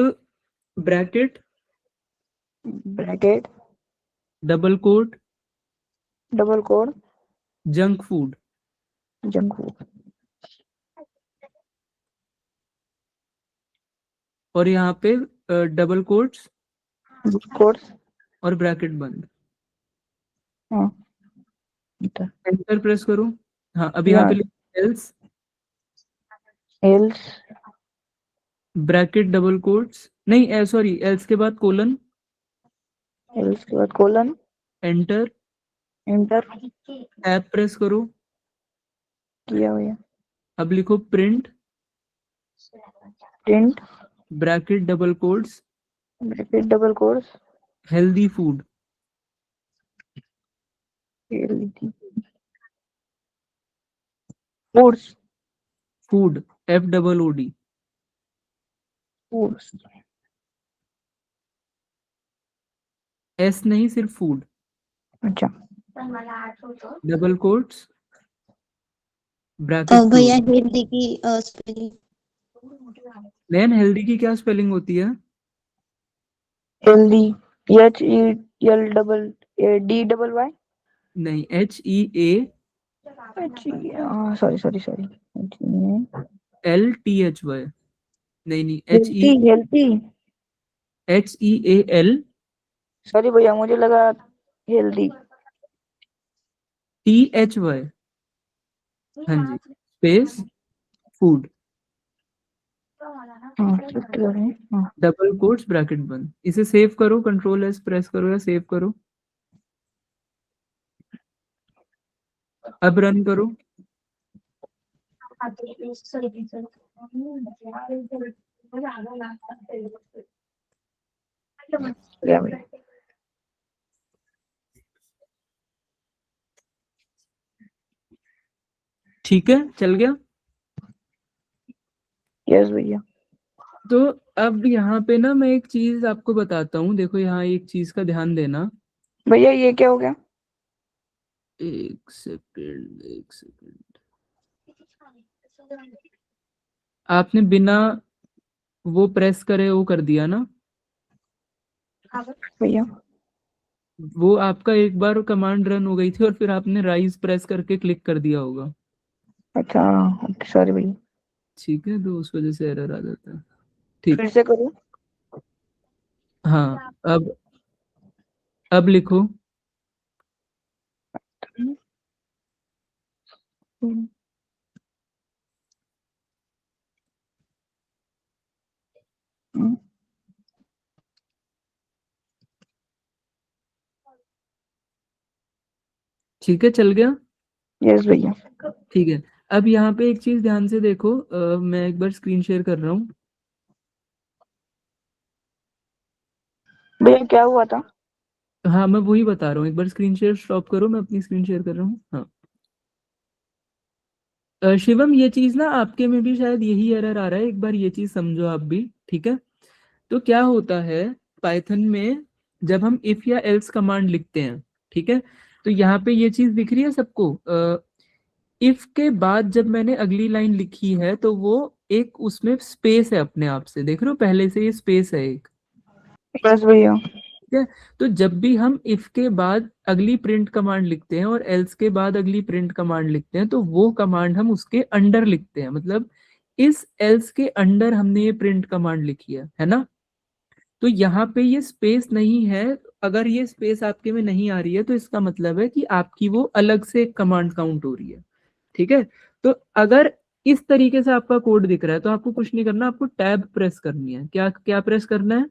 bracket bracket double quote double quote junk food, junk food और यहाँ पे डबल कोट्स quotes और ब्रैकेट बंद, हाँ एंटर प्रेस करो। हाँ, अब यहाँ पे लिखो else else bracket double quotes, नहीं सॉरी एल्स के बाद कोलन, else के बाद colon enter, enter tab press करो। किया भैया अब लिखो print print bracket double quotes bracket double quotes healthy food, foods food FOOD, foods S नहीं सिर्फ फूड, अच्छा डबल कोट्स ब्रैकेट भैया हेल्दी की स्पेलिंग नैन हेल्दी की क्या स्पेलिंग होती है? healthy HELDDY नहीं HEA sorry LTHY, नहीं healthy HEAL सॉरी भैया मुझे लगा हेल्दी THY, हाँ जी, space food double quotes bracket बंद। इसे सेव करो, Ctrl+S प्रेस करो या सेव करो। अब रन करो। ठीक है, चल गया। यस भैया। तो अब यहाँ पे ना मैं एक चीज आपको बताता हूँ, देखो यहाँ एक चीज का ध्यान देना। भैया ये क्या हो गया? एक सेकंड आपने बिना वो प्रेस करे वो कर दिया ना भैया? वो आपका एक बार कमांड रन हो गई थी और फिर आपने राइज प्रेस करके क्लिक कर दिया होगा। अच्छा, सॉरी भैया, ठीक है, तो उस वजह से एरर आ जाता है। ठीक। फिर से करूँ? हाँ, अब लिखो। हम्म, हम्म, ठीक है, चल गया। यस भैया। ठीक है, अब यहाँ पे एक चीज ध्यान से देखो, मैं एक बार स्क्रीन शेयर कर रहा हूँ। भैया क्या हुआ था? हाँ, मैं वही बता रहा हूँ, एक बार स्क्रीन शेयर स्टॉप करो, मैं अपनी स्क्रीन शेयर कर रहा हूँ। हाँ, शिवम, ये चीज ना आपके में भी शायद यही एरर आ रहा है, एक बार ये चीज समझो आप भी। ठीक है, तो क्या होता है पाइथन में, जब हम इफ या एल्स कमांड लिखते हैं, ठीक है, तो यहाँ पे ये चीज दिख रही है सबको। इफ के बाद जब मैंने अगली लाइन लिखी है तो वो एक उसमें स्पेस है, अपने आप से देख रहे हो, पहले से ये स्पेस है एक। यस भैया। ठीक है, तो जब भी हम इफ के बाद अगली प्रिंट कमांड लिखते हैं और एल्स के बाद अगली प्रिंट कमांड लिखते हैं, तो वो कमांड हम उसके अंडर लिखते हैं, मतलब इस एल्स के अंडर हमने ये प्रिंट कमांड लिखी है ना। तो यहाँ पे ये स्पेस नहीं है, अगर ये स्पेस आपके में नहीं आ रही है तो इसका मतलब है कि आपकी वो अलग से कमांड काउंट हो रही है। ठीक है, तो अगर इस तरीके से आपका कोड दिख रहा है तो आपको कुछ नहीं करना, आपको टैब प्रेस करनी है। क्या क्या प्रेस करना है?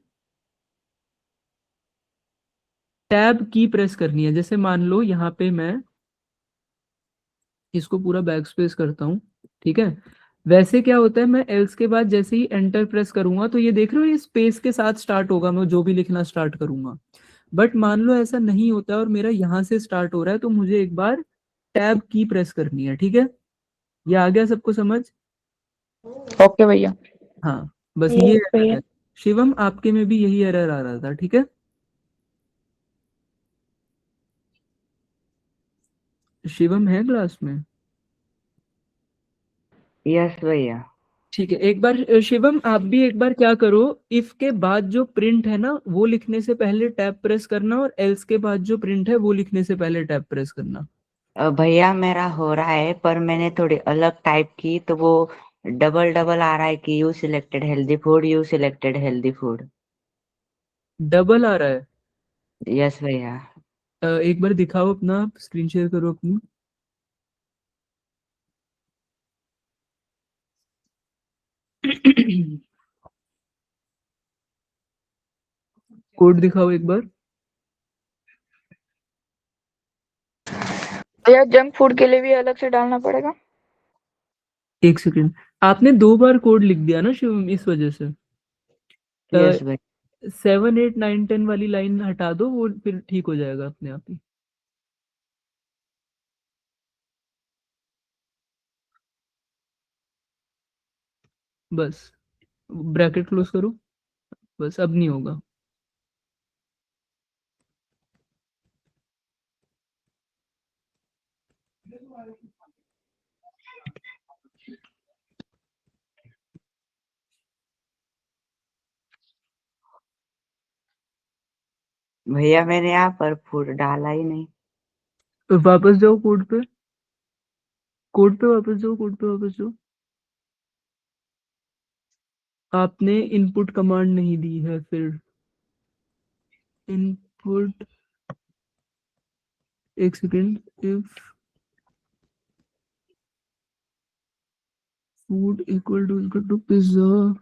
टैब की प्रेस करनी है। जैसे मान लो यहाँ पे मैं इसको पूरा बैक स्पेस करता हूँ, ठीक है, वैसे क्या होता है, मैं एल्स के बाद जैसे ही एंटर प्रेस करूंगा तो ये देख रहे हो ये स्पेस के साथ स्टार्ट होगा, मैं जो भी लिखना स्टार्ट करूंगा। बट मान लो ऐसा नहीं होता और मेरा यहाँ से स्टार्ट हो रहा है, तो मुझे एक बार टैब की प्रेस करनी है। ठीक है, ये आ गया सबको समझ? ओके भैया। हाँ, बस ये यस एरर भैया। है। शिवम, आपके में भी यही एरर आ रहा था, ठीक है? शिवम है क्लास में? यस भैया। ठीक है, एक बार शिवम आप भी एक बार क्या करो, इफ के बाद जो प्रिंट है ना वो लिखने से पहले टैब प्रेस करना, और एल्स के बाद जो प्रिंट है वो लिखने से पहले टैब प्रेस करना। भैया मेरा हो रहा है, पर मैंने थोड़ी अलग टाइप की तो वो डबल डबल आ रहा है कि you selected healthy food, you selected healthy food. Double आ रहा है? यस भैया। एक बार दिखाओ अपना, स्क्रीन शेयर करो अपनी। कोड दिखाओ एक बार। भैया जंक फूड के लिए भी अलग से डालना पड़ेगा? एक सेकंड, आपने 2 बार कोड लिख दिया ना शिवम, इस वजह से। यस भैया। 7 8 9 10 वाली लाइन हटा दो, वो फिर ठीक हो जाएगा अपने आप ही। बस ब्रैकेट क्लोज करो, बस अब नहीं होगा। भैया मैंने यहाँ पर फूड डाला ही नहीं। तो वापस जाओ कोड पे, कोड पे वापस जाओ, कोड पे वापस जाओ। आपने इनपुट कमांड नहीं दी है, फिर इनपुट, एक second, if food equal to pizza,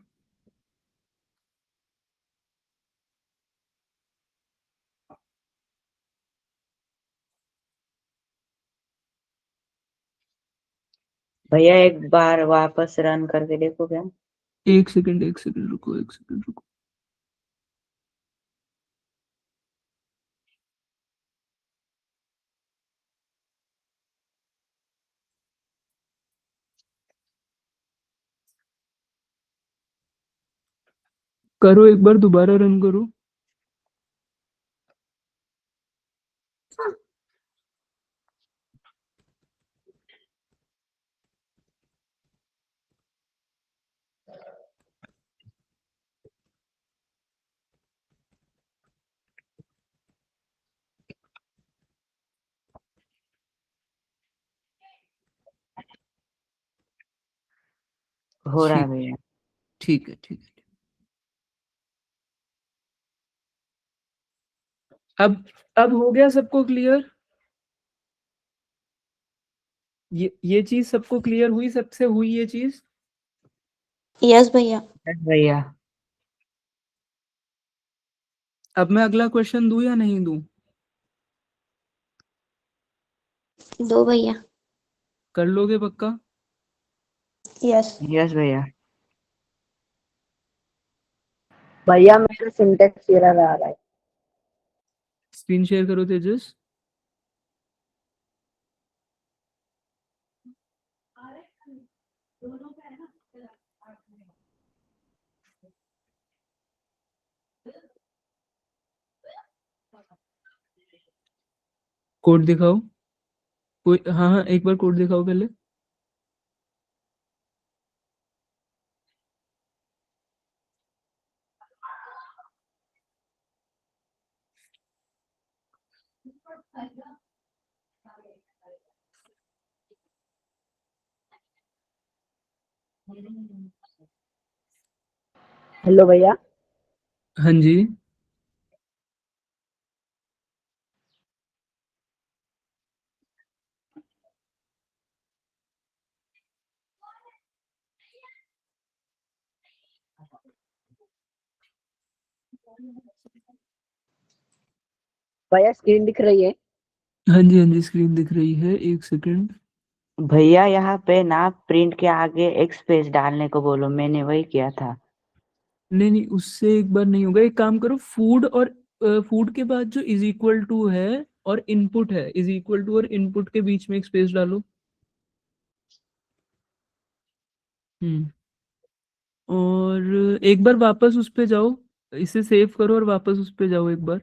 भैया एक बार वापस रन करके देखो क्या? एक सेकंड, एक सेकंड रुको, एक सेकंड रुको। करो, एक बार दोबारा रन करो। हो रहा है ठीक भैया। ठीक है ठीक है। अब हो गया सबको क्लियर? ये चीज सबको क्लियर हुई? सबसे हुई ये चीज? यस भैया। भैया अब मैं अगला क्वेश्चन दूं या नहीं दूं? दो भैया। कर लोगे पक्का? यस। यस भैया। भैया मेरा सिंटेक्स एरर आ रहा है। स्क्रीन शेयर करो तेजस। कोड दिखाओ कोई। हाँ हाँ, एक बार कोड दिखाओ पहले। हेलो भैया। हाँ जी। भैया स्क्रीन दिख रही है? हाँ जी हाँ जी, स्क्रीन दिख रही है, एक सेकंड। भैया यहाँ पे ना प्रिंट के आगे एक स्पेस डालने को बोलो, मैंने वही किया था। नहीं नहीं, उससे एक बार नहीं होगा। एक काम करो, फूड और फूड के बाद जो इज इक्वल टू है और इनपुट है, इज इक्वल टू और इनपुट के बीच में एक स्पेस डालो। और एक बार वापस उस पे जाओ, इसे सेव करो और वापस उस पे जाओ एक बार।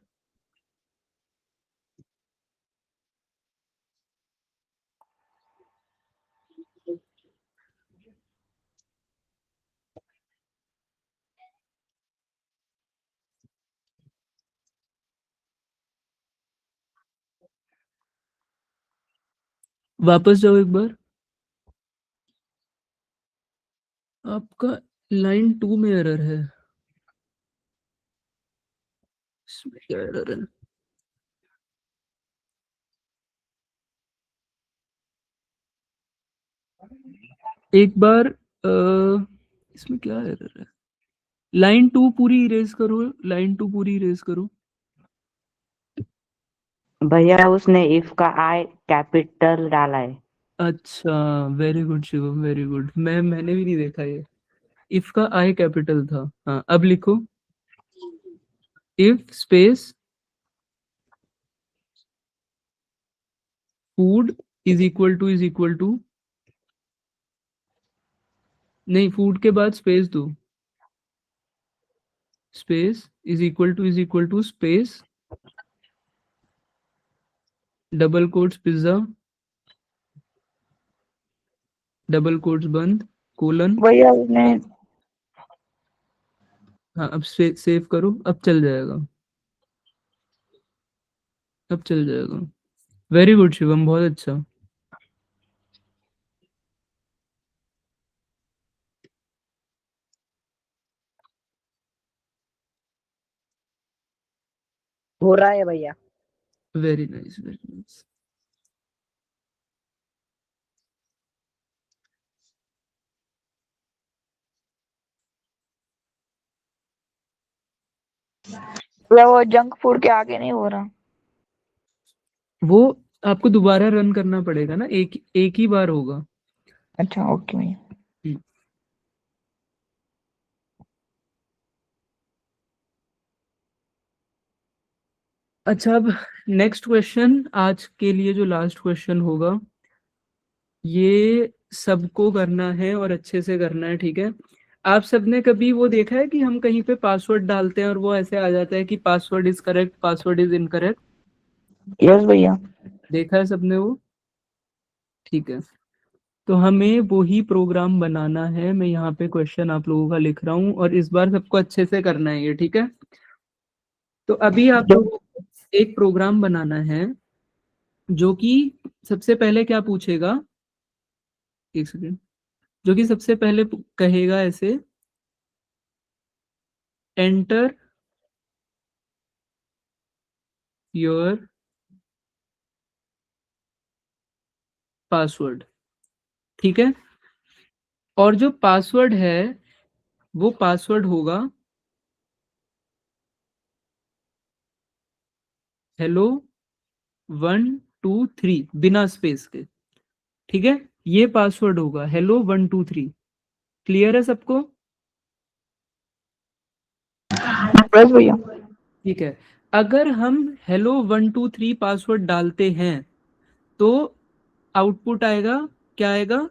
वापस जाओ एक बार। आपका लाइन 2 में एरर है। इसमें क्या एरर है? एक बार इसमें क्या एरर है? लाइन 2 पूरी इरेज करो, लाइन 2 पूरी इरेज करो। भैया उसने इफ का आई कैपिटल डाला है। अच्छा, very good Shivam, very good. मैंने भी नहीं देखा ये। इफ का आई कैपिटल था। हाँ, अब लिखो if space food is equal to, नहीं, फूड के बाद स्पेस दो। Space is equal to space double quotes pizza, double quotes बंद, कोलन। भैया उसने हाँ, अब सेव करो, अब चल जाएगा, अब चल जाएगा। वेरी गुड शिवम, बहुत अच्छा। हो रहा है भैया। Very nice, very nice. भैया वो जंक फूड के आगे नहीं हो रहा। वो आपको दोबारा रन करना पड़ेगा ना, एक ही बार होगा। अच्छा ओके भैया। हम्म। अच्छा, अब नेक्स्ट क्वेश्चन, आज के लिए जो लास्ट क्वेश्चन होगा, ये सबको करना है और अच्छे से करना है, ठीक है? आप सबने कभी वो देखा है कि हम कहीं पे पासवर्ड डालते हैं और वो ऐसे आ जाता है कि password is correct, password is incorrect? Yes भैया। देखा है सबने वो? ठीक है, तो हमें वही प्रोग्राम बनाना है। मैं यहाँ पे क्वेश्चन आप लोगों का लिख रहा हूँ और इस बार सबको अच्छे से करना है ये, ठीक है? तो अभी आप लोगों को एक प्रोग्राम बनाना है जो कि सबसे पहले क्या पूछेगा, एक सेकेंड, जो कि सबसे पहले कहेगा ऐसे, एंटर योर पासवर्ड, ठीक है। और जो पासवर्ड है वो पासवर्ड होगा हेलो 1 2 3 बिना स्पेस के, ठीक है। ये पासवर्ड होगा हेलो 1 2 3। क्लियर है सबको? बस भैया। ठीक है। अगर हम हेलो 1 2 3 पासवर्ड डालते हैं तो आउटपुट आएगा, क्या आएगा?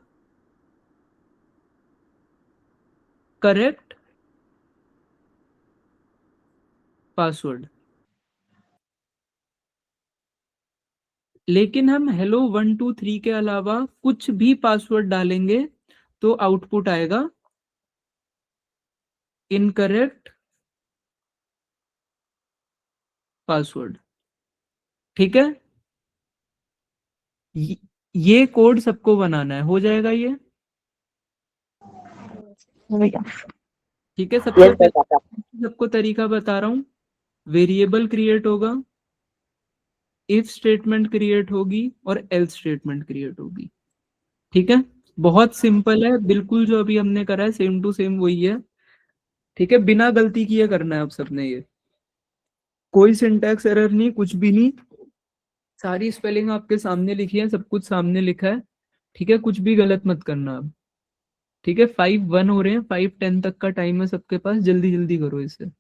Correct password. लेकिन हम हेलो 1 2 3 के अलावा कुछ भी पासवर्ड डालेंगे तो आउटपुट आएगा इनकरेक्ट पासवर्ड, ठीक है। ये ये कोड सबको बनाना है, हो जाएगा ये? भैया ठीक है। सबसे यस पहले बेटा। सबको तरीका बता रहा हूँ। वेरिएबल क्रिएट होगा, इफ स्टेटमेंट क्रिएट होगी और एल्स स्टेटमेंट क्रिएट होगी, ठीक है। बहुत सिंपल है, बिल्कुल जो अभी हमने करा है सेम टू सेम वही है, ठीक है। बिना गलती किए करना है अब सबने ये, कोई सिंटैक्स एरर नहीं, कुछ भी नहीं। सारी स्पेलिंग आपके सामने लिखी है, सब कुछ सामने लिखा है, ठीक है। कुछ भी गलत मत करना अब, ठीक है। 5-1 हो रहे हैं, 5-10 तक का टाइम है सबके पास, जल्दी जल्दी करो इसे।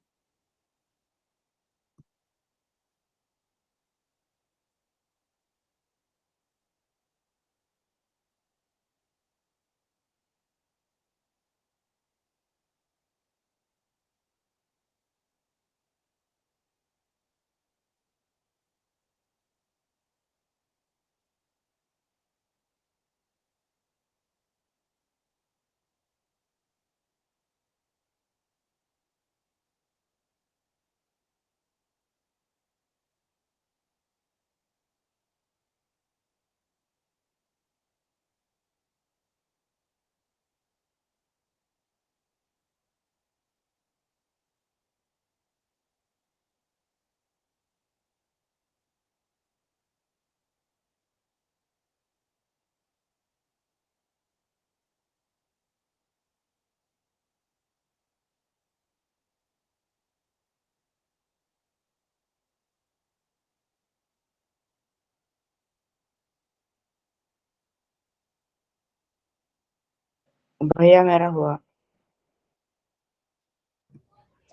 भैया मेरा हुआ।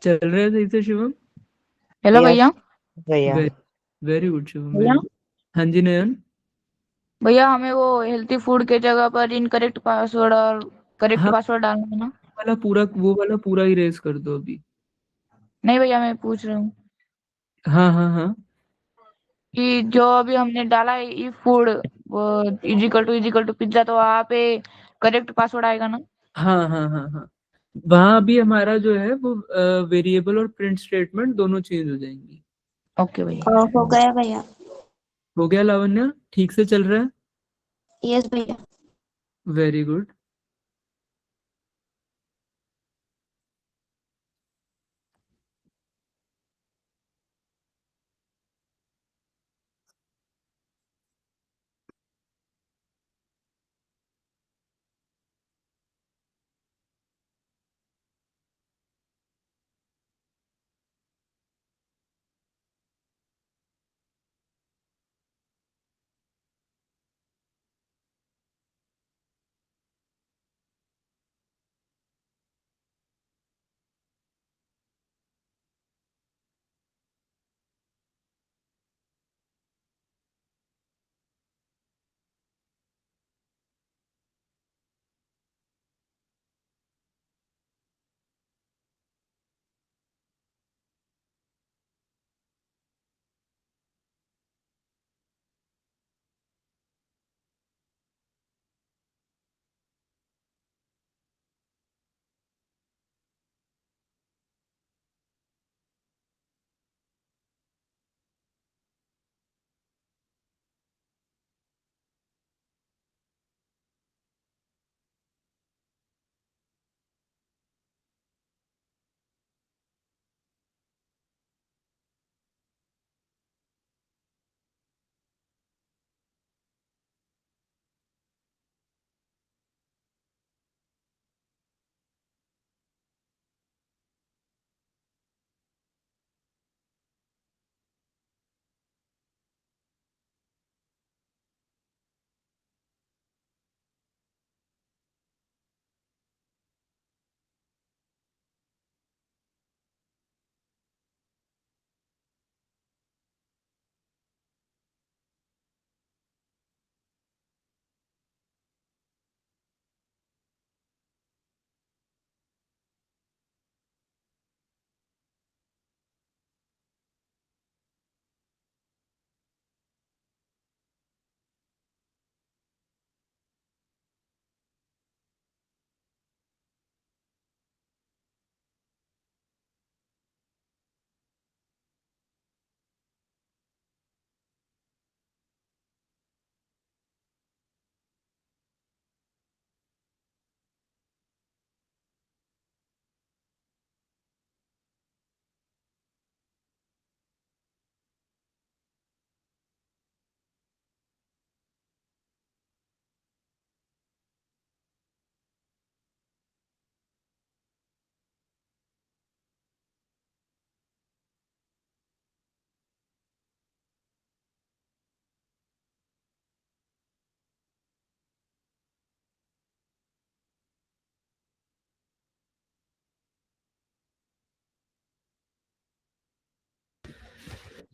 चल रहे हैं सही से शिवम? हेलो यस भैया। भैया। वेरी गुड शिवम, भैया वेरी गुड। हाँ जी नयन। भैया हमें वो हेल्थी फूड के जगह पर इनकरेक्ट पासवर्ड और करेक्ट हाँ, पासवर्ड डालना है ना? वो वाला पूरा इरेज कर दो अभी। नहीं भैया, मैं पूछ रही हूँ हाँ हाँ हाँ कि जो अभी हमने डाला है ई फूड वो इजिकल टू पिज्जा, तो वहाँ पे करेक्ट पासवर्ड आएगा ना? हाँ हाँ हाँ हाँ। वहां भी हमारा जो है वो वेरिएबल और प्रिंट स्टेटमेंट दोनों चेंज हो जाएंगी। ओके भैया। हो गया भैया। हो गया लावण्या? ठीक से चल रहा है? यस भैया। Very good.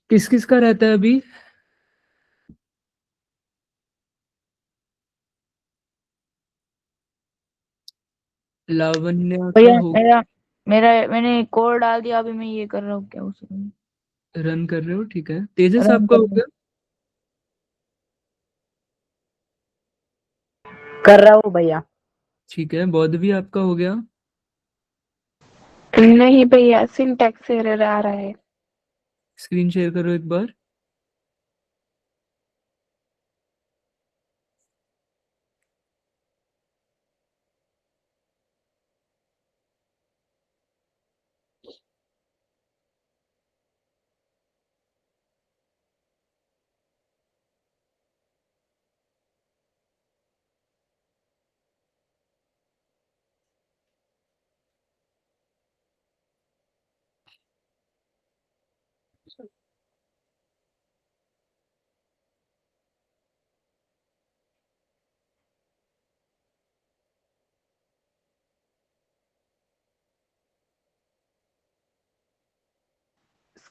किस किस का रहता है अभी? लावण्य का भैया हो मेरा मेरा मैंने कोड डाल दिया, अभी मैं ये कर रहा हूँ, क्या उसमें रन कर रहे हो, ठीक है। तेजस रन आपका कर हो रहा हूँ। गया? कर रहा हूँ भैया। ठीक है। बौद्ध भी आपका हो गया? नहीं भैया, सिंटैक्स एरर आ रहा है। स्क्रीन शेयर करो एक बार।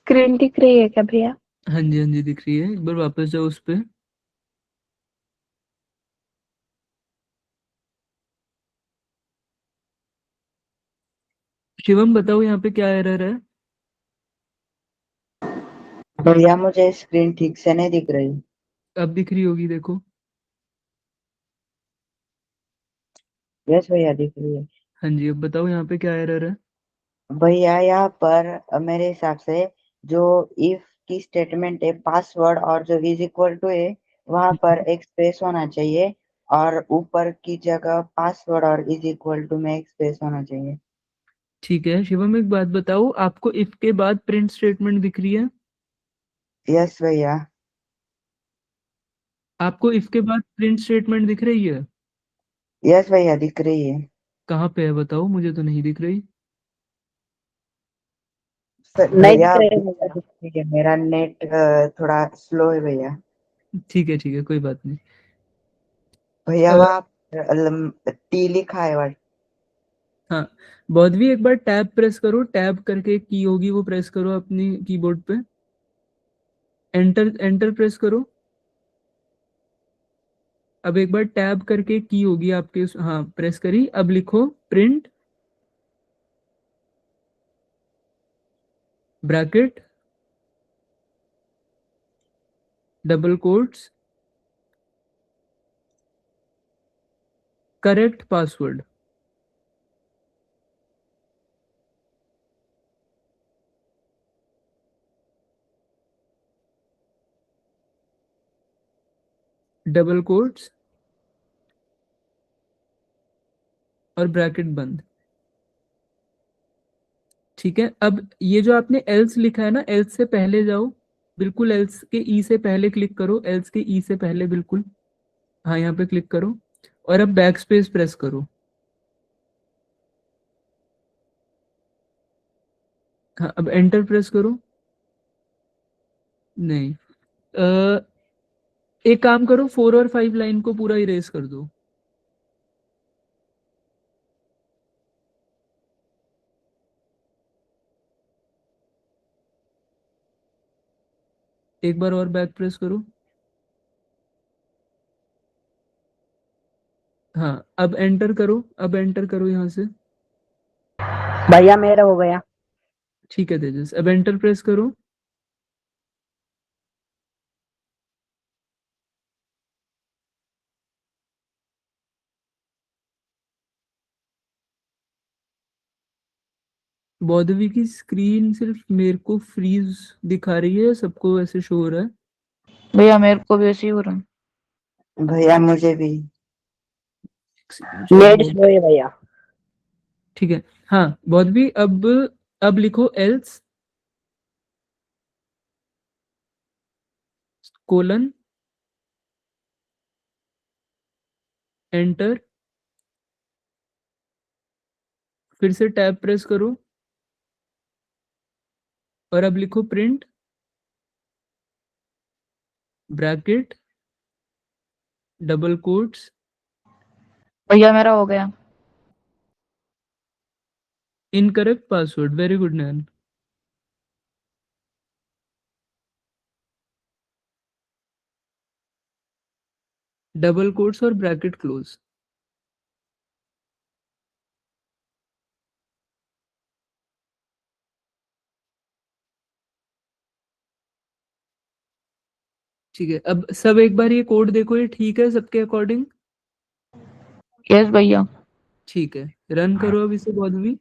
स्क्रीन दिख रही है क्या भैया? हाँ जी, हाँ जी, दिख रही है। एक बार वापस जाओ उस पे। शिवम बताओ यहाँ पे क्या एरर है? भैया मुझे स्क्रीन ठीक से नहीं दिख रही। अब दिख रही होगी, देखो। यस भैया दिख रही है। हाँ जी, अब बताओ यहाँ पे क्या एरर है? भैया यहाँ पर मेरे हिसाब से जो इफ की स्टेटमेंट है, पासवर्ड और जो इज इक्वल टू है, वहां पर एक स्पेस होना चाहिए, और ऊपर की जगह पासवर्ड और इज इक्वल टू में एक स्पेस होना चाहिए। ठीक है। शिवम एक बात बताओ, आपको इफ के बाद प्रिंट स्टेटमेंट दिख रही है? यस भैया। आपको इफ के बाद प्रिंट स्टेटमेंट दिख रही है? यस भैया दिख रही है। कहाँ पे है बताओ, मुझे तो नहीं दिख रही। नहीं दिख भैया रहे अभी भैया। ठीक है, मेरा नेट थोड़ा स्लो है भैया। ठीक है, ठीक है, कोई बात नहीं। भैया अ, वहाँ टी लिखा है वाट। हाँ, बौद्धवी एक बार टैब प्रेस करो। टैब करके एक की होगी, वो प्रेस करो अपनी कीबोर्ड पे। एंटर एंटर प्रेस करो। अब एक बार टैब करके की होगी आपके हाँ, प्रेस करी। अब लिखो print bracket double quotes correct password. Double quotes और ब्रैकेट बंद। ठीक है। अब ये जो आपने एल्स लिखा है ना, एल्स से पहले जाओ। बिल्कुल एल्स के ई से पहले क्लिक करो। एल्स के ई से पहले बिल्कुल। हाँ, यहाँ पे क्लिक करो और अब बैक स्पेस प्रेस करो। हाँ, अब एंटर प्रेस करो। नहीं, एक काम करो, 4 और 5 लाइन को पूरा इरेज कर दो। एक बार और बैक प्रेस करो। हाँ, अब एंटर करो। अब एंटर करो यहाँ से। भैया मेरा हो गया। ठीक है तेजस, अब एंटर प्रेस करो। बौद्धवी की स्क्रीन सिर्फ मेरे को फ्रीज दिखा रही है, सबको ऐसे शो हो रहा है। भैया मेरे को भी ऐसे ही हो रहा है। भैया मुझे भी। एक सेकंड, शायद नेट बहुत। स्लो है भैया। ठीक है। हाँ बौद्धवी, अब लिखो एल्स कोलन एंटर। फिर से टैब प्रेस करो और अब लिखो प्रिंट ब्रैकेट डबल कोट्स भैया मेरा हो गया। Incorrect password. वेरी गुड नैन। डबल कोट्स और ब्रैकेट क्लोज। ठीक है, अब सब एक बार ये कोड देखो, ये ठीक है सबके अकॉर्डिंग? यस भैया। ठीक है, रन करो अब इसे बहुत भी।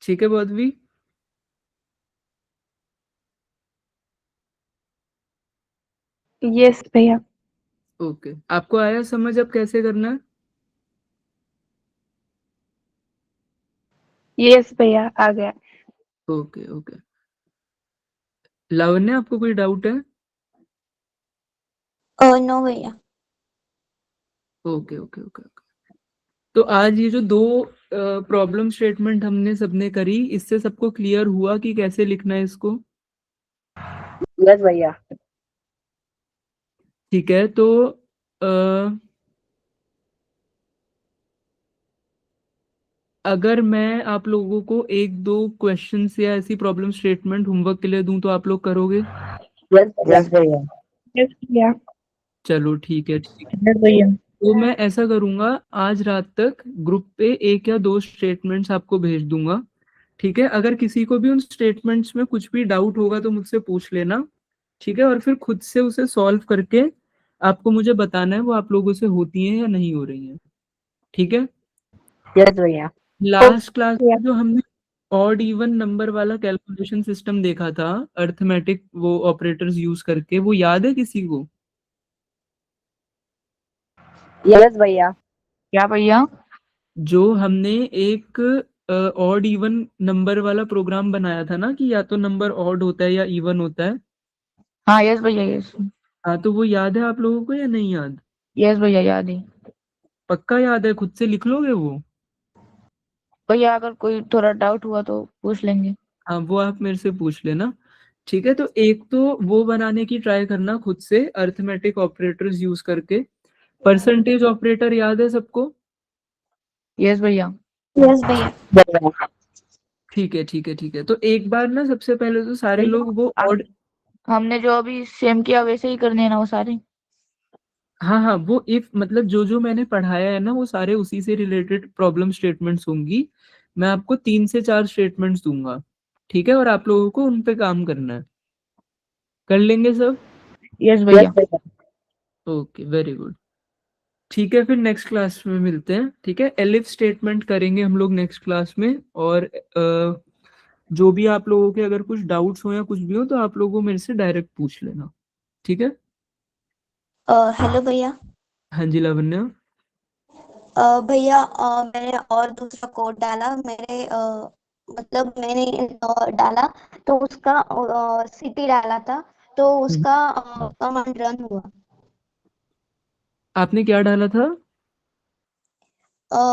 ठीक है बहुत भी। यस भैया। ओके, आपको आया समझ अब कैसे करना है? यस भैया आ गया। Okay okay. लावण्य आपको कोई डाउट है? नो भैया। Okay okay okay okay. तो आज ये जो दो प्रॉब्लम स्टेटमेंट हमने सबने करी, इससे सबको क्लियर हुआ कि कैसे लिखना है इसको? यस भैया। ठीक है, तो अगर मैं आप लोगों को एक दो क्वेश्चंस या ऐसी प्रॉब्लम स्टेटमेंट होमवर्क के लिए दूं तो आप लोग करोगे? यस भैया। यस भैया। चलो ठीक है ठीक है। यस भैया। तो मैं ऐसा करूंगा, आज रात तक ग्रुप पे एक या दो स्टेटमेंट्स आपको भेज दूंगा। ठीक है, अगर किसी को भी उन स्टेटमेंट्स में कुछ भी डाउट होगा तो मुझसे पूछ लेना। ठीक है, और फिर खुद से उसे सॉल्व करके आपको मुझे बताना है वो आप लोगों से होती है या नहीं हो रही है। ठीक है, यस भैया। लास्ट क्लास में जो हमने ऑड इवन नंबर वाला कैलकुलेशन सिस्टम देखा था अर्थमेटिक वो ऑपरेटर्स यूज करके, वो याद है किसी को? यस भैया। क्या भैया? जो हमने एक ऑड इवन नंबर वाला प्रोग्राम बनाया था ना, कि या तो नंबर ऑड होता है या इवन होता है। हाँ यस भैया यस। हाँ, तो वो याद है आप लोगों को या नहीं याद? यस भैया याद है। पक्का याद है? खुद से लिख लोगे वो? भैया अगर कोई थोड़ा डाउट हुआ तो पूछ लेंगे। हाँ, वो आप मेरे से पूछ लेना। ठीक है, तो एक तो वो बनाने की ट्राई करना खुद से अर्थमेटिक ऑपरेटर्स यूज करके। परसेंटेज ऑपरेटर याद है सबको? यस भैया। यस भैया। ठीक है ठीक है ठीक है। तो एक बार ना सबसे पहले तो सारे लोग वो ऑड, हमने जो अभी सेम किया वैसे ही करने हैं ना वो सारे? हाँ हाँ, वो इफ मतलब जो जो मैंने पढ़ाया है ना वो सारे उसी से रिलेटेड प्रॉब्लम स्टेटमेंट्स होंगी। मैं आपको 3 से 4 स्टेटमेंट्स दूंगा। ठीक है, और आप लोगों को उन पे काम करना है। कर लेंगे सब? यस भैया। Okay, very good. ठीक है, फिर नेक्स्ट क्लास में मिलते हैं। ठीक है, एलिफ स्टेटमेंट करेंगे हम लोग नेक्स्ट क्लास में। और जो भी आप लोगों के अगर कुछ डाउट्स हो या कुछ भी हो तो आप लोगों मेरे से डायरेक्ट पूछ लेना। ठीक है। हेलो भैया। हाँ जी लावण्य। भैया मैंने और दूसरा कोड डाला मेरे मतलब मैंने डाला तो उसका सिटी डाला था तो उसका कमांड रन हुआ। आपने क्या डाला था?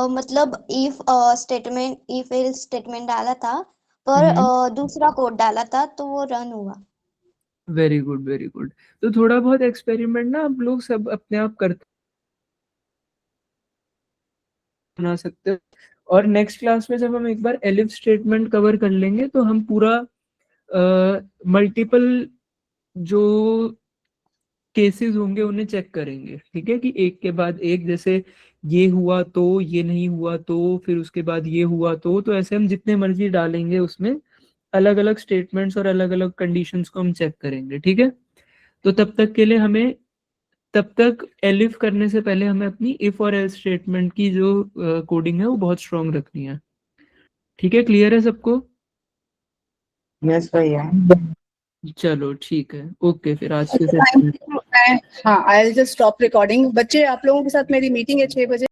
मतलब if statement if else statement डाला था पर दूसरा कोड डाला था तो वो रन हुआ। Very good very good. तो थोड़ा बहुत एक्सपेरिमेंट ना आप लोग सब अपने आप करते बना सकते हो। और नेक्स्ट क्लास में जब हम एक बार एलिफ स्टेटमेंट कवर कर लेंगे तो हम पूरा मल्टीपल जो केसेस होंगे उन्हें चेक करेंगे। ठीक है, कि एक के बाद एक, जैसे ये हुआ तो ये नहीं हुआ तो फिर उसके बाद ये हुआ तो ऐसे हम जितने मर्जी डालेंगे उसमें अलग अलग स्टेटमेंट्स और अलग अलग कंडीशंस को हम चेक करेंगे। ठीक है, तो तब तक के लिए हमें, तब तक एलिफ करने से पहले हमें अपनी इफ और एल्स स्टेटमेंट की जो कोडिंग है वो बहुत स्ट्रांग रखनी है। ठीक है, क्लियर है सबको? यस भैया। चलो ठीक है, ओके, फिर आज के Thank सेशन you. हाँ, I'll just stop recording. बच्चे आप लोगों के साथ मेरी मीटिंग है 6 बजे।